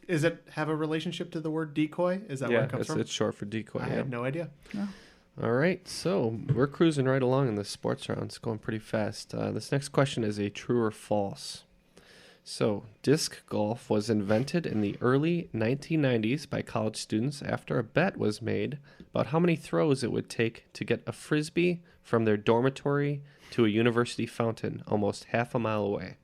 K: Does it have a relationship to the word decoy? Is that where it comes from?
H: It's short for decoy.
K: I had no idea.
L: No.
H: All right, so we're cruising right along in the sports round. It's going pretty fast. This next question is a true or false. So, disc golf was invented in the early 1990s by college students after a bet was made about how many throws it would take to get a frisbee from their dormitory to a university fountain almost half a mile away.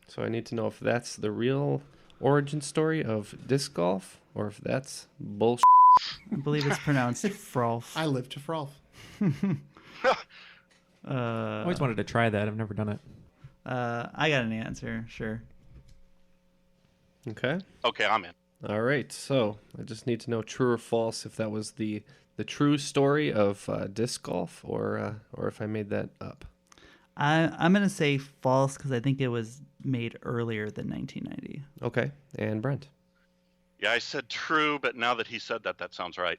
H: So I need to know if that's the real origin story of disc golf or if that's bullshit.
L: I believe it's pronounced frolf.
K: I live to frolf.
J: I always wanted to try that. I've never done it.
L: I got an answer, sure.
H: Okay.
I: Okay, I'm in.
H: All right, so I just need to know true or false if that was the true story of disc golf or if I made that up.
L: I'm going to say false because I think it was made earlier than 1990.
H: Okay, and Brent?
I: Yeah, I said true, but now that he said that, that sounds right.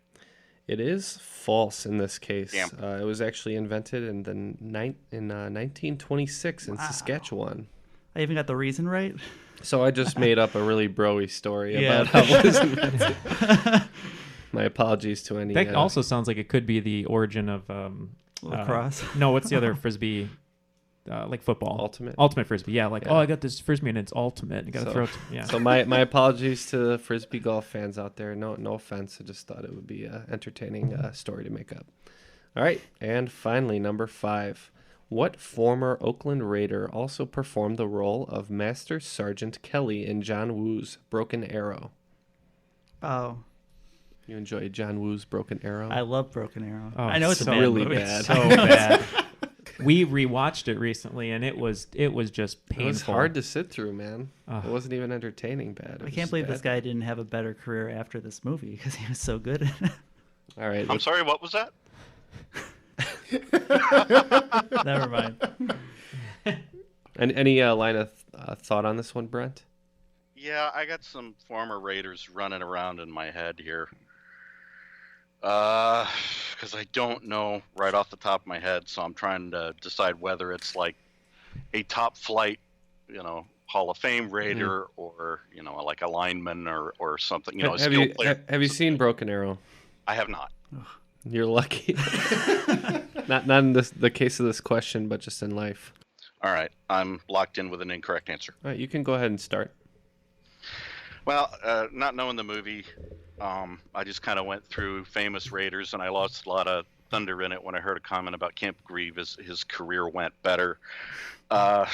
H: It is false in this case.
I: Damn.
H: It was actually invented in 1926 in Saskatchewan.
L: I even got the reason right.
H: So I just made up a really bro-y story
L: Yeah.
H: about how it was invented. My apologies to any...
J: That also sounds like it could be the origin of...
L: lacrosse.
J: No, what's the other frisbee? Like football.
H: Ultimate
J: frisbee. Yeah, oh, I got this frisbee and it's ultimate. You got to throw it. Yeah.
H: So my apologies to the frisbee golf fans out there. No offense. I just thought it would be an entertaining story to make up. All right, and finally, number 5. What former Oakland Raider also performed the role of Master Sergeant Kelly in John Woo's Broken Arrow?
L: Oh.
H: You enjoy John Woo's Broken Arrow?
L: I love Broken Arrow.
J: Oh,
L: I know it's a bad
H: really
L: movie.
H: bad.
J: So bad. We rewatched it recently, and it was just painful.
H: It was hard to sit through, man. It wasn't even entertaining bad.
L: I can't believe this guy didn't have a better career after this movie because he was so good at it.
H: All right.
I: I'm sorry, what was that?
L: Never mind.
H: Any line of thought on this one, Brent?
I: Yeah, I got some former Raiders running around in my head here. Because I don't know right off the top of my head, so I'm trying to decide whether it's like a top flight, Hall of Fame Raider or, like a lineman or something, a skilled player.
H: Have you seen Broken Arrow?
I: I have not.
H: You're lucky. not in the case of this question, but just in life.
I: All right, I'm locked in with an incorrect answer.
H: All right, you can go ahead and start.
I: Well, not knowing the movie, I just kind of went through famous Raiders, and I lost a lot of thunder in it when I heard a comment about Camp Grieve. His career went better. And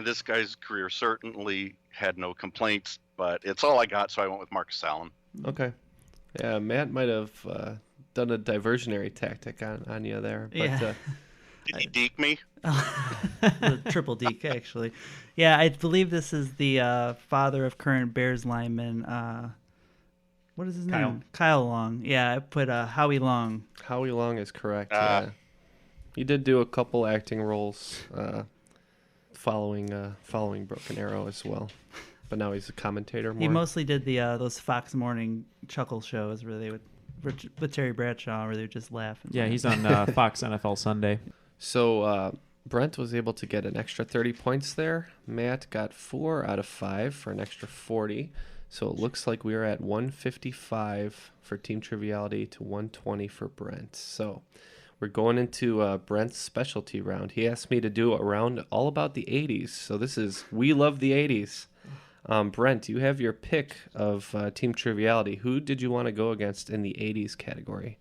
I: this guy's career certainly had no complaints, but it's all I got, so I went with Marcus Allen.
H: Okay. Yeah, Matt might have done a diversionary tactic on you there. But,
L: Yeah.
I: Did he deke me?
L: The triple deke, actually. Yeah, I believe this is the father of current Bears lineman. What is his name? Kyle Long. Yeah, I put Howie Long.
H: Howie Long is correct. Yeah. He did do a couple acting roles following Broken Arrow as well. But now he's a commentator more.
L: He mostly did the those Fox Morning chuckle shows where they would with Terry Bradshaw where they would just laugh.
J: Yeah, he's on Fox NFL Sunday.
H: So Brent was able to get an extra 30 points there. Matt got 4 out of 5 for an extra 40. So it looks like we are at 155 for Team Triviality to 120 for Brent. So we're going into Brent's specialty round. He asked me to do a round all about the 80s. So this is We Love the 80s. Brent, you have your pick of Team Triviality. Who did you want to go against in the 80s category?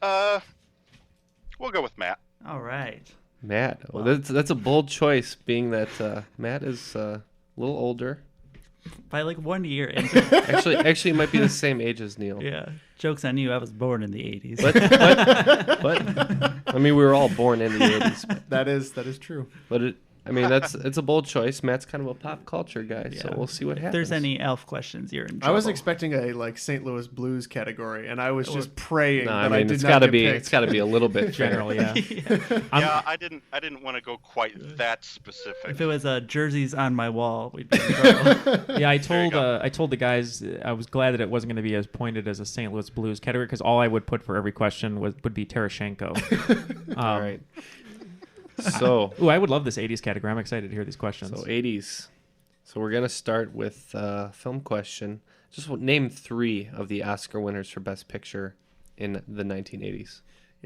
I: We'll go with Matt.
L: All right.
H: Matt. Well, that's a bold choice, being that Matt is a little older.
L: By like 1 year.
H: Actually, it might be the same age as Neal.
L: Yeah. Joke's on you. I was born in the 80s.
H: But I mean, we were all born in the 80s. But,
K: that is true.
H: But it's a bold choice. Matt's kind of a pop culture guy, so we'll see what happens.
L: If there's any Elf questions, you're in trouble.
K: I was expecting a St. Louis blues category, and I was just praying that I did
H: it's
K: not
H: gotta
K: get
H: be
K: picked.
H: It's got to be a little bit
J: general, yeah.
I: I didn't want to go quite that specific.
L: If it was jerseys on my wall, we'd be in trouble.
J: Yeah, I told the guys I was glad that it wasn't going to be as pointed as a St. Louis blues category, because all I would put for every question would be Tarashenko.
H: All right. So,
J: I would love this 80s category. I'm excited to hear these questions.
H: So 80s. So we're gonna start with film question. Just name 3 of the Oscar winners for Best Picture in the 1980s.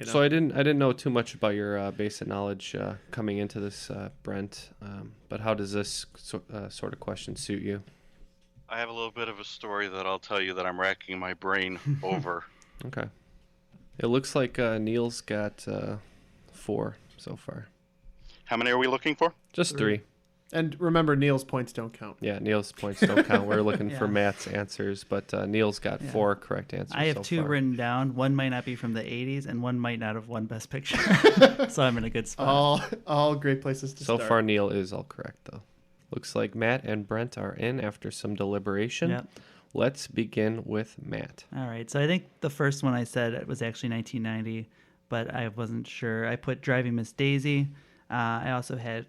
H: So I didn't know too much about your basic knowledge coming into this, Brent. But how does this sort of question suit you?
I: I have a little bit of a story that I'll tell you that I'm racking my brain over.
H: Okay. It looks like Neal's got 4 so far.
I: How many are we looking for?
H: Just 3.
K: And remember, Neal's points don't count.
H: Yeah, Neal's points don't count. We're looking for Matt's answers, but Neal's got 4 correct answers.
L: I have
H: so
L: 2
H: far.
L: written down. One might not be from the 80s, and one might not have won Best Picture. So I'm in a good spot.
K: All great places to start.
H: So far, Neal is all correct, though. Looks like Matt and Brent are in after some deliberation.
L: Yep.
H: Let's begin with Matt.
L: All right. So I think the first one I said it was actually 1990, but I wasn't sure. I put Driving Miss Daisy. I also had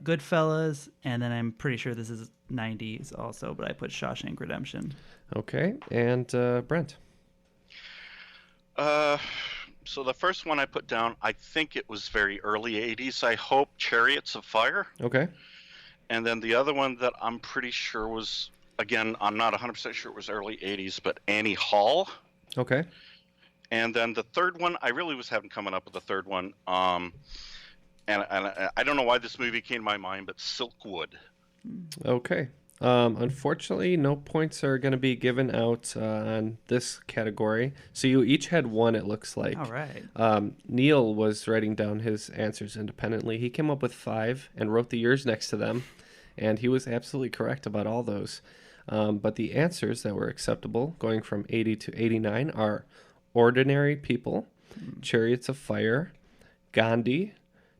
L: Goodfellas, and then I'm pretty sure this is 90s also, but I put Shawshank Redemption.
H: Okay, and Brent.
I: So the first one I put down, I think it was very early 80s. I hope Chariots of Fire.
H: Okay.
I: And then the other one that I'm pretty sure was, again, I'm not 100% sure it was early 80s, but Annie Hall.
H: Okay.
I: And then the third one, I really was having coming up with the third one. And I don't know why this movie came to my mind, but Silkwood.
H: Okay. Unfortunately, no points are going to be given out on this category. So you each had 1, it looks like.
L: All right.
H: Neal was writing down his answers independently. He came up with 5 and wrote the years next to them, and he was absolutely correct about all those. But the answers that were acceptable, going from 80 to 89, are Ordinary People, Chariots of Fire, Gandhi,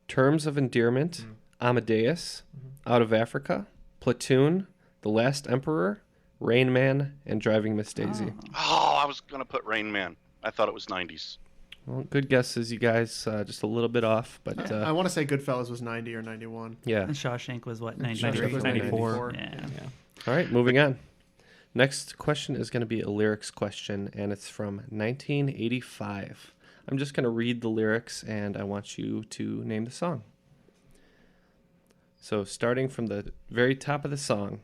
H: Terms of Endearment, Amadeus, Out of Africa, Platoon, The Last Emperor, Rain Man, and Driving Miss Daisy.
I: Oh, I was going to put Rain Man. I thought it was 90s.
H: Well, good guesses, you guys. Just a little bit off, but
K: I want to say Goodfellas was 90 or 91.
H: Yeah.
L: And Shawshank was what,
K: 93?
J: 94.
L: Yeah.
H: All right, moving on. Next question is going to be a lyrics question, and it's from 1985. I'm just going to read the lyrics, and I want you to name the song. So starting from the very top of the song,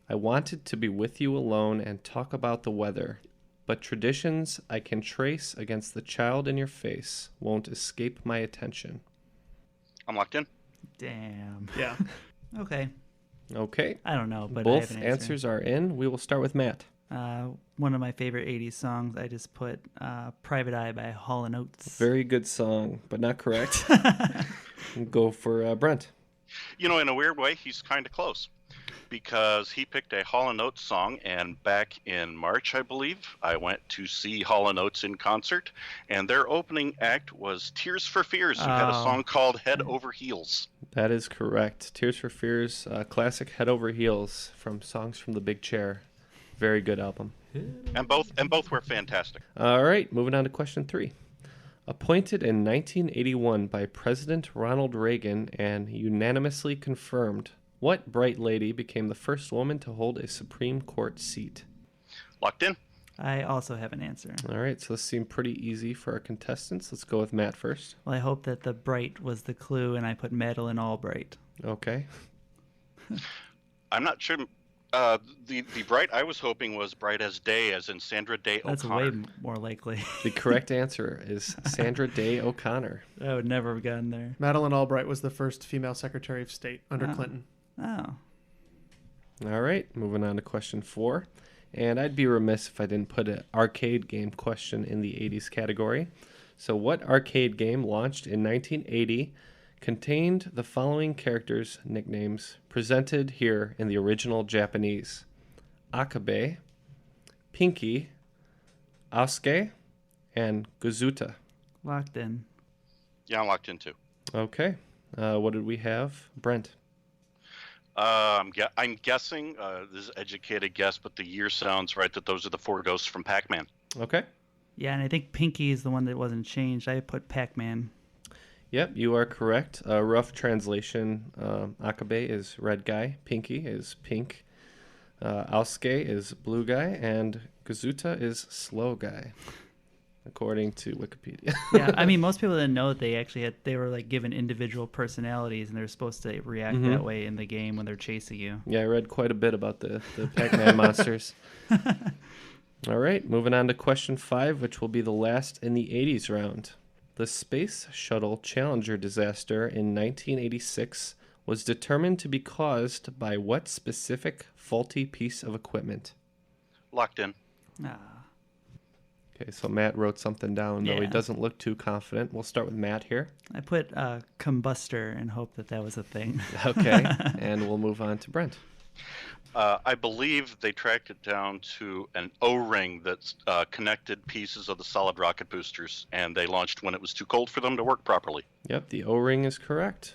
H: I wanted to be with you alone and talk about the weather, but traditions I can trace against the child in your face won't escape my attention.
I: I'm locked in.
L: Damn.
K: Yeah.
L: Okay.
H: Okay.
L: I don't know, but
H: both
L: I have an answer.
H: answers are in. We will start with Matt.
L: One of my favorite 80s songs, I just put Private Eye by Hall & Oates.
H: Very good song, but not correct. Go for Brent.
I: You know, in a weird way, he's kind of close. Because he picked a Hall & Oates song, and back in March, I believe, I went to see Hall & Oates in concert, and their opening act was Tears for Fears, who had a song called Head Over Heels.
H: That is correct. Tears for Fears, classic Head Over Heels from Songs from the Big Chair. Very good album.
I: And both were fantastic.
H: All right, moving on to question 3. Appointed in 1981 by President Ronald Reagan and unanimously confirmed, what bright lady became the first woman to hold a Supreme Court seat?
I: Locked in.
L: I also have an answer.
H: All right, so this seemed pretty easy for our contestants. Let's go with Matt first.
L: Well, I hope that the bright was the clue, and I put Madeleine Albright.
H: Okay.
I: I'm not sure. The bright I was hoping was Bright as Day, as in Sandra Day
L: That's
I: O'Connor.
L: way more likely.
H: The correct answer is Sandra Day O'Connor.
L: I would never have gotten there.
K: Madeleine Albright was the first female Secretary of State under Clinton.
L: Oh.
H: All right, moving on to question 4. And I'd be remiss if I didn't put an arcade game question in the 80s category. So what arcade game launched in 1980 contained the following characters' nicknames presented here in the original Japanese? Akabe, Pinky, Asuke, and Gazuta.
L: Locked in.
I: Yeah, I'm locked in too.
H: Okay. What did we have? Brent.
I: I'm guessing, this is an educated guess, but the year sounds right that those are the 4 ghosts from Pac-Man.
H: Okay.
L: Yeah, and I think Pinky is the one that wasn't changed. I put Pac-Man.
H: Yep, you are correct. Rough translation, Akabe is red guy, Pinky is pink, Asuke is blue guy, and Gazuta is slow guy, according to Wikipedia.
L: Yeah, I mean, most people didn't know that they were like given individual personalities, and they're supposed to react that way in the game when they're chasing you.
H: Yeah, I read quite a bit about the Pac-Man monsters. All right, moving on to question 5, which will be the last in the 80s round. The Space Shuttle Challenger disaster in 1986 was determined to be caused by what specific faulty piece of equipment?
I: Locked in.
H: Okay, so Matt wrote something down, though he
L: Yeah.
H: doesn't look too confident. We'll start with Matt here.
L: I put combustor and hope that was a thing.
H: Okay, and we'll move on to Brent.
I: I believe they tracked it down to an O-ring that connected pieces of the solid rocket boosters, and they launched when it was too cold for them to work properly.
H: Yep, the O-ring is correct.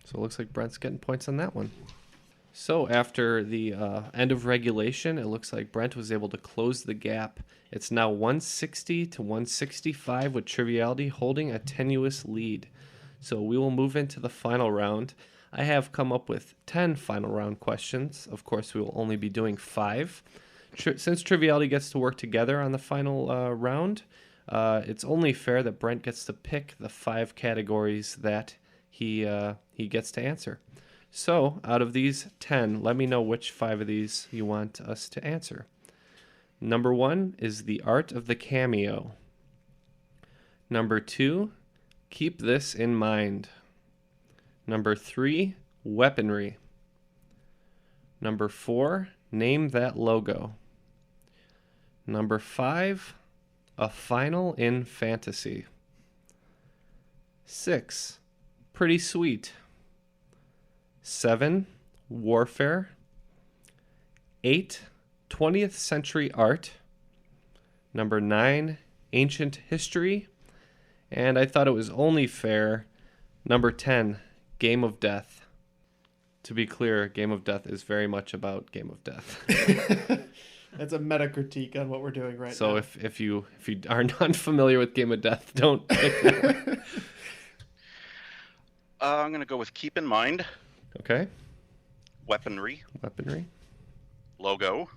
H: So it looks like Brent's getting points on that one. So after the end of regulation, it looks like Brent was able to close the gap. It's now 160 to 165 with Triviality holding a tenuous lead. So we will move into the final round. I have come up with 10 final round questions. Of course, we will only be doing 5. Since Triviality gets to work together on the final round, it's only fair that Brent gets to pick the 5 categories that he gets to answer. So, out of these 10, let me know which 5 of these you want us to answer. Number 1 is the art of the cameo. Number 2, keep this in mind. Number 3, weaponry. Number 4, name that logo. Number 5, a final in fantasy. 6, pretty sweet. 7, warfare. 8, 20th century art. Number 9, ancient history. And I thought it was only fair, number 10, Game of Death. To be clear, Game of Death is very much about Game of Death.
K: That's a meta critique on what we're doing right now.
H: So if you are not familiar with Game of Death, don't pick that one.
I: I'm going to go with keep in mind.
H: Okay.
I: Weaponry.
H: Logo.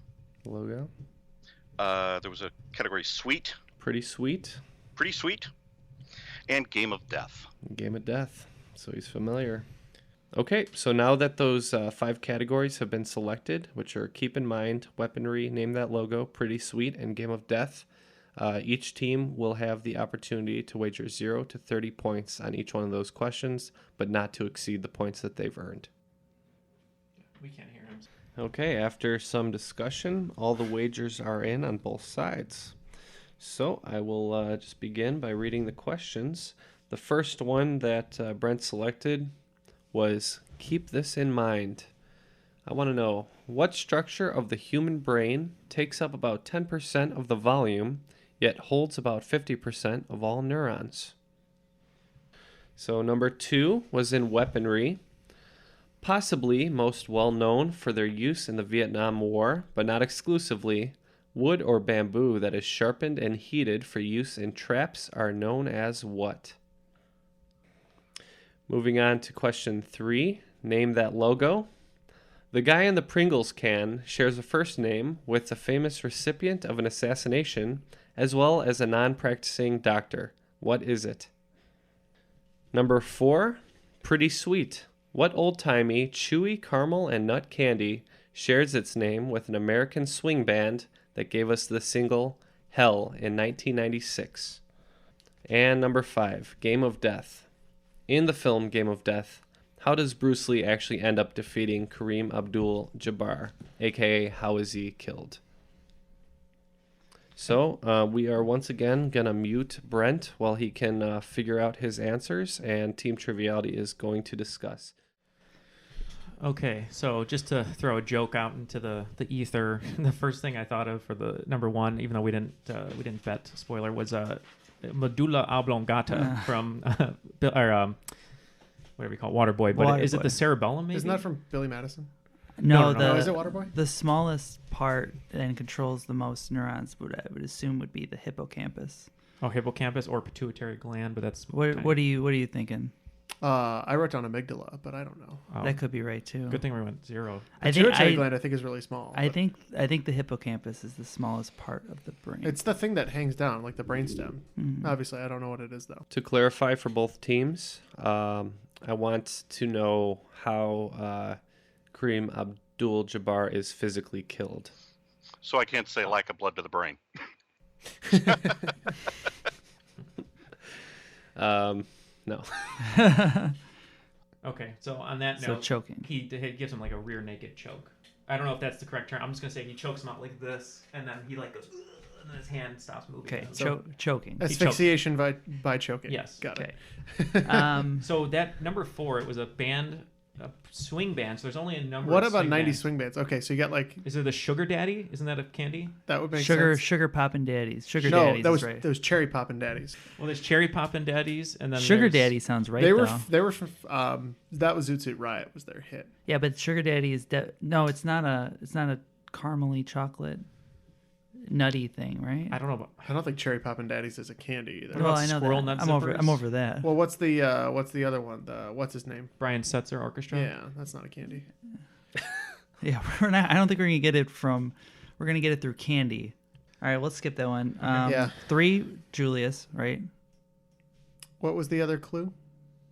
I: There was a category sweet.
H: Pretty sweet.
I: And Game of Death.
H: So he's familiar. Okay, so now that those 5 categories have been selected, which are keep in mind, weaponry, name that logo, pretty sweet, and Game of Death, each team will have the opportunity to wager 0 to 30 points on each one of those questions, but not to exceed the points that they've earned.
J: We can't hear him.
H: Okay, after some discussion, all the wagers are in on both sides. So I will just begin by reading the questions. The first one that Brent selected was keep this in mind. I want to know what structure of the human brain takes up about 10% of the volume, yet holds about 50% of all neurons. So number 2 was in weaponry. Possibly most well known for their use in the Vietnam War, but not exclusively, wood or bamboo that is sharpened and heated for use in traps are known as what? Moving on to question 3, name that logo. The guy in the Pringles can shares a first name with the famous recipient of an assassination, as well as a non-practicing doctor. What is it? Number 4, pretty sweet. What old-timey, chewy caramel and nut candy shares its name with an American swing band that gave us the single Hell in 1996? And number 5, Game of Death. In the film Game of Death, How does Bruce Lee actually end up defeating Kareem Abdul-Jabbar, aka how is he killed? So we are once again going to mute Brent while he can figure out his answers, and Team Triviality is going to discuss.
J: Okay, so just to throw a joke out into the ether, the first thing I thought of for the number one, even though we didn't bet, spoiler, was medulla oblongata from whatever you call it, Waterboy. But is it the cerebellum? Maybe
K: Isn't that from Billy Madison?
L: No,
K: is it Waterboy?
L: The smallest part and controls the most neurons, I would assume would be the hippocampus.
J: Oh, hippocampus or pituitary gland, but that's
L: what are you thinking?
K: I wrote down amygdala, but I don't know.
J: Oh.
L: That could be right too.
J: Good thing we went 0.
K: Pituitary gland, I think, is really small.
L: I think the hippocampus is the smallest part of the brain.
K: It's the thing that hangs down, like the brainstem.
L: Mm-hmm.
K: Obviously, I don't know what it is though.
H: To clarify for both teams, I want to know how Kareem Abdul-Jabbar is physically killed.
I: So I can't say lack of blood to the brain.
H: No.
J: Okay, so on that note,
L: so choking.
J: He gives him like a rear naked choke. I don't know if that's the correct term. I'm just gonna say he chokes him out like this, and then he like goes, and then his hand stops moving.
L: Okay,
J: so,
L: choking.
K: Asphyxiation by choking.
J: Yes.
K: Got
L: it.
J: So that number 4, it was a swing band. So there's only a number.
K: What
J: of
K: about
J: swing
K: 90
J: bands.
K: swing bands? Okay, so you got like.
J: Is it the Sugar Daddy? Isn't that a candy?
K: That would make sense.
L: Sugar poppin' daddies. Daddies.
K: No,
L: is right.
K: those cherry poppin' daddies.
J: Well, there's Cherry Poppin' Daddies, and then
L: Sugar Daddy sounds right.
K: They were from that was Zoot Suit Riot was their hit.
L: Yeah, but Sugar Daddy is no, it's not a caramely chocolate nutty thing, right?
J: I don't know.
K: I don't think cherry poppin' daddies is a candy either.
L: Well, I know
J: Squirrel
L: that.
J: Nut
L: I'm over that.
K: Well, what's the other one? What's his name?
J: Brian Setzer Orchestra.
K: Yeah, that's not a candy.
L: Yeah, we're not. I don't think we're gonna get it from. We're gonna get it through candy. All right, let's skip that one.
K: Yeah.
L: 3, Julius, right?
K: What was the other clue?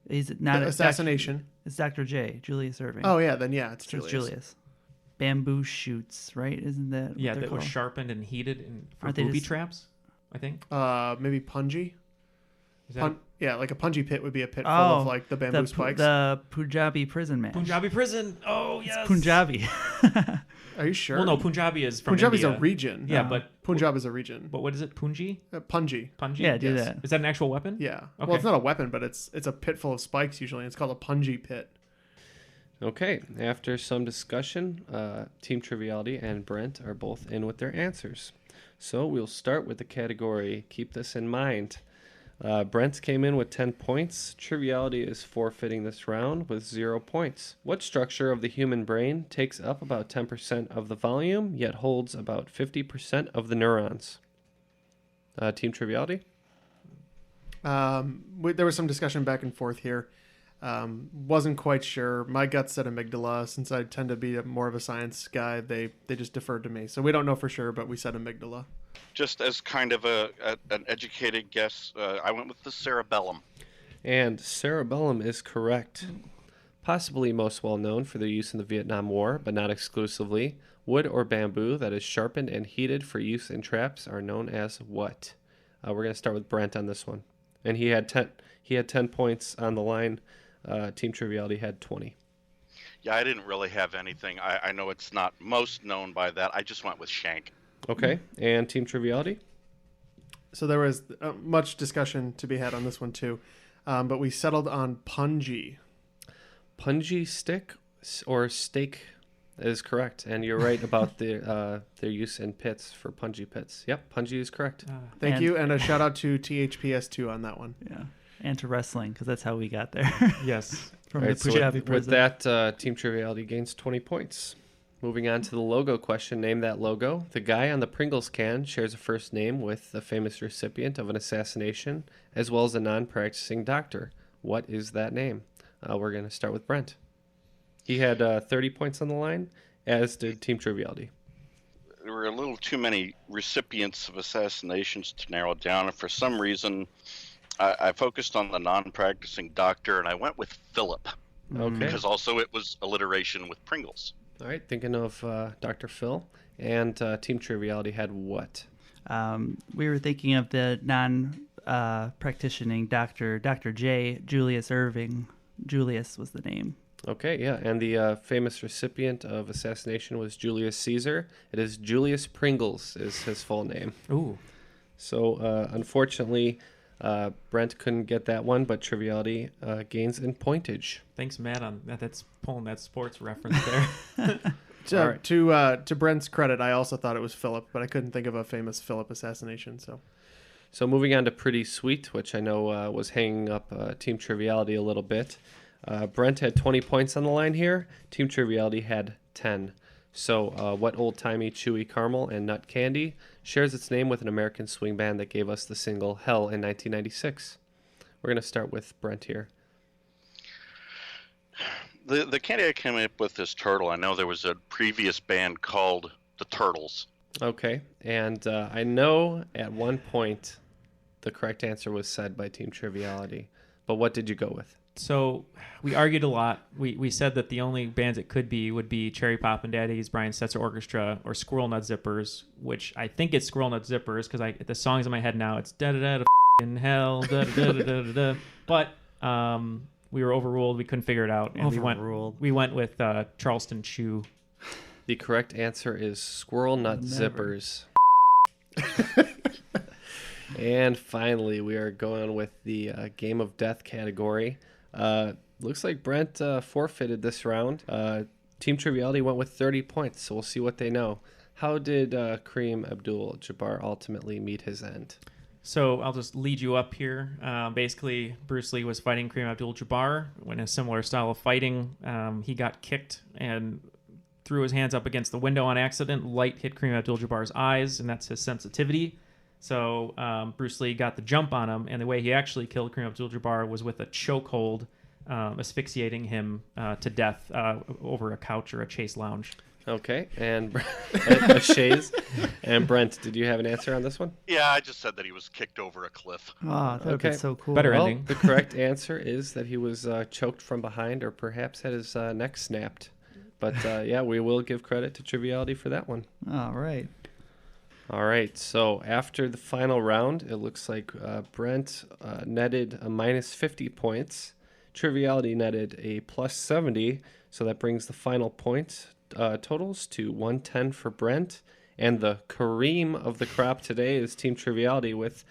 L: Is it not
K: assassination?
L: It's Dr. J. Julius Irving.
K: Oh yeah, then yeah, it's
L: So
K: Julius.
L: Bamboo shoots, right? Isn't that?
J: Yeah,
L: what
J: that was
L: called?
J: sharpened and heated for
L: Aren't they
J: booby
L: just-
J: traps. I think.
K: Maybe punji.
J: Is that
K: Yeah, like a punji pit would be a pit full of like the bamboo spikes.
L: The Punjabi prison man.
J: Punjabi prison? Oh yes.
L: It's Punjabi.
K: Are you sure?
J: Well, no, Punjabi is from
K: Punjabi's
J: India.
K: a region.
J: Yeah, but
K: Punjab is a region.
J: But what is it? Punji?
K: Punji.
J: Punji?
L: Yeah, do
K: Yes.
L: that.
J: Is that an actual weapon?
K: Yeah.
J: Okay.
K: Well, it's not a weapon, but it's a pit full of spikes usually. It's called a punji pit.
H: Okay, after some discussion, Team Triviality and Brent are both in with their answers. So we'll start with the category, keep this in mind. Brent came in with 10 points. Triviality is forfeiting this round with 0 points. What structure of the human brain takes up about 10% of the volume, yet holds about 50% of the neurons? Team Triviality?
K: There was some discussion back and forth here. Wasn't quite sure. My gut said amygdala. Since I tend to be more of a science guy, they just deferred to me. So we don't know for sure, but we said amygdala.
I: Just as kind of an educated guess, I went with the cerebellum.
H: And cerebellum is correct. Possibly most well known for their use in the Vietnam War, but not exclusively. Wood or bamboo that is sharpened and heated for use in traps are known as what? We're going to start with Brent on this one. And he had 10 points on the line. Team Triviality had 20.
I: Yeah, I didn't really have anything. I know it's not most known by that. I just went with shank.
H: Okay, and Team Triviality?
K: So there was much discussion to be had on this one too, but we settled on punji.
H: Punji stick or steak is correct, and you're right about their use in pits for punji pits. Yep, punji is correct.
K: Thank you, and a shout out to THPS2 on that one.
L: Yeah, and to wrestling, because that's how we got there.
J: Yes.
L: From
H: Right,
L: the
H: so
L: Punjabi
H: with
L: prison.
H: that, Team Triviality gains 20 points. Moving on to the logo question, name that logo. The guy on the Pringles can shares a first name with the famous recipient of an assassination, as well as a non-practicing doctor. What is that name? We're going to start with Brent. He had 30 points on the line, as did Team Triviality.
I: There were a little too many recipients of assassinations to narrow it down, and for some reason, I focused on the non-practicing doctor, and I went with Philip.
H: Okay.
I: Because also it was alliteration with Pringles.
H: All right, thinking of Dr. Phil. And Team Triviality had what?
L: We were thinking of the non-practicing doctor, Dr. J. Julius Irving, Julius was the name.
H: Okay, yeah, and the famous recipient of assassination was Julius Caesar. It is Julius Pringles is his full name.
J: Ooh.
H: So, unfortunately, Brent couldn't get that one, but Triviality gains in pointage.
J: Thanks, Matt, on that. That's pulling that sports reference there.
K: Right. To Brent's credit, I also thought it was Philip, but I couldn't think of a famous Philip assassination.
H: So moving on to Pretty Sweet, which I know was hanging up Team Triviality a little bit. Brent had 20 points on the line here. Team Triviality had 10. So what old-timey chewy caramel and nut candy shares its name with an American swing band that gave us the single Hell in 1996? We're going to start with Brent here.
I: The candy I came up with is Turtle. I know there was a previous band called the Turtles.
H: Okay, and I know at one point the correct answer was said by Team Triviality, but what did you go with?
J: So we argued a lot. We said that the only bands it could be would be Cherry Poppin' Daddies, Brian Setzer Orchestra, or Squirrel Nut Zippers, which I think it's Squirrel Nut Zippers because the song's in my head now. It's da da da da in hell da da da da da. But we were overruled. We couldn't figure it out, and we went with Charleston Chew.
H: The correct answer is Squirrel Nut Zippers. And finally, we are going with the Game of Death category. Looks like Brent forfeited this round. Team Triviality went with 30 points, so we'll see what they know. How did Kareem Abdul-Jabbar ultimately meet his end?
J: So I'll just lead you up here. Basically, Bruce Lee was fighting Kareem Abdul-Jabbar. In a similar style of fighting, he got kicked and threw his hands up against the window on accident. Light hit Kareem Abdul-Jabbar's eyes, and that's his sensitivity. So Bruce Lee got the jump on him, and the way he actually killed Kareem Abdul-Jabbar was with a chokehold, asphyxiating him to death over a couch or a chaise lounge.
H: Okay, and a chaise. And Brent, did you have an answer on this one?
I: Yeah, I just said that he was kicked over a cliff.
L: Oh, that would be so cool.
J: Better ending.
H: The correct answer is that he was choked from behind, or perhaps had his neck snapped. But yeah, we will give credit to Triviality for that one.
L: All right.
H: All right, so after the final round, it looks like Brent netted a minus 50 points. Triviality netted a plus 70, so that brings the final points totals to 110 for Brent. And the Kareem of the crop today is Team Triviality with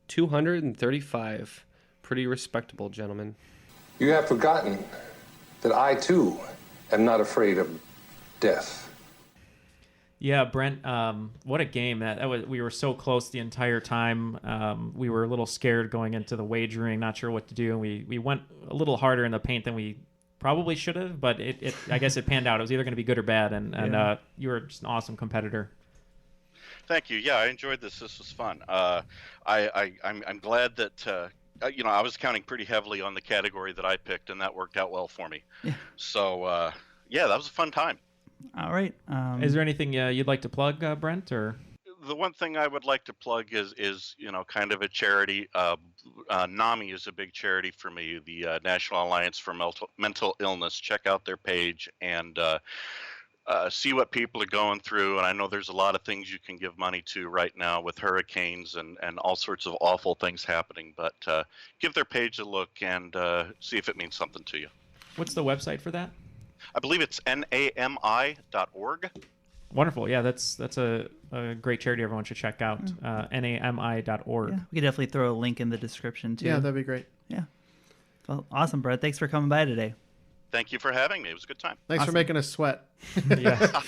H: 235. Pretty respectable, gentlemen.
E: You have forgotten that I, too, am not afraid of death.
J: Yeah, Brent, what a game that was. We were so close the entire time. We were a little scared going into the wagering, not sure what to do. And we went a little harder in the paint than we probably should have, but I guess it panned out. It was either going to be good or bad, and you were just an awesome competitor.
I: Thank you. Yeah, I enjoyed this. This was fun. I'm glad that I was counting pretty heavily on the category that I picked, and that worked out well for me.
L: Yeah.
I: So yeah, that was a fun time.
L: All right.
J: Is there anything you'd like to plug, Brent? Or
I: the one thing I would like to plug is kind of a charity. NAMI is a big charity for me, the National Alliance for Mental Illness. Check out their page and see what people are going through. And I know there's a lot of things you can give money to right now with hurricanes and all sorts of awful things happening. But give their page a look and see if it means something to you.
J: What's the website for that?
I: I believe it's nami.org.
J: Wonderful. Yeah, that's a great charity everyone should check out. nami.org.
L: Yeah, we could definitely throw a link in the description too.
K: Yeah, that'd be great.
L: Yeah. Well, awesome, Brett. Thanks for coming by today.
I: Thank you for having me. It was a good time.
K: Thanks for making us sweat.
J: Yeah.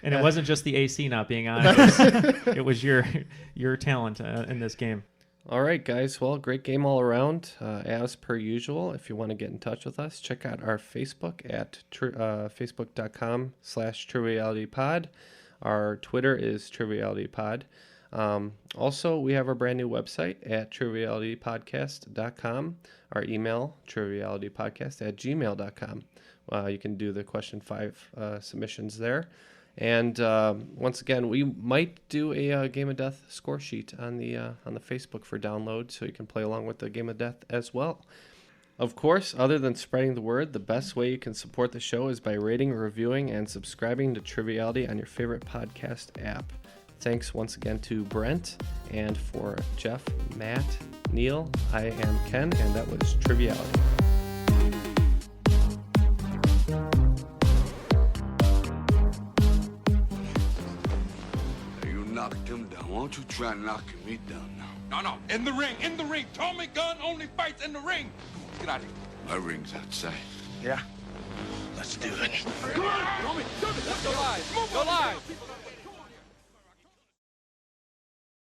J: And it wasn't just the AC not being on. It was your talent in this game.
H: All right, guys. Well, great game all around. As per usual, if you want to get in touch with us, check out our Facebook at facebook.com/trivialitypod. Our Twitter is trivialitypod. Also, we have our brand new website at trivialitypodcast.com. Our email, trivialitypodcast@gmail.com. You can do the question 5 submissions there. And once again, we might do a Game of Death score sheet on the Facebook for download, so you can play along with the Game of Death as well. Of course, other than spreading the word, the best way you can support the show is by rating, reviewing, and subscribing to Triviality on your favorite podcast app. Thanks once again to Brent, and for Jeff, Matt, Neal, I am Ken, and that was Triviality.
M: don't you try knocking me down now.
N: No, in the ring, in the ring. Tommy Gunn only fights in the ring. Get out of here.
M: My ring's outside.
N: Yeah.
M: Let's do it.
N: Come on, Tommy, let's go live. Go live.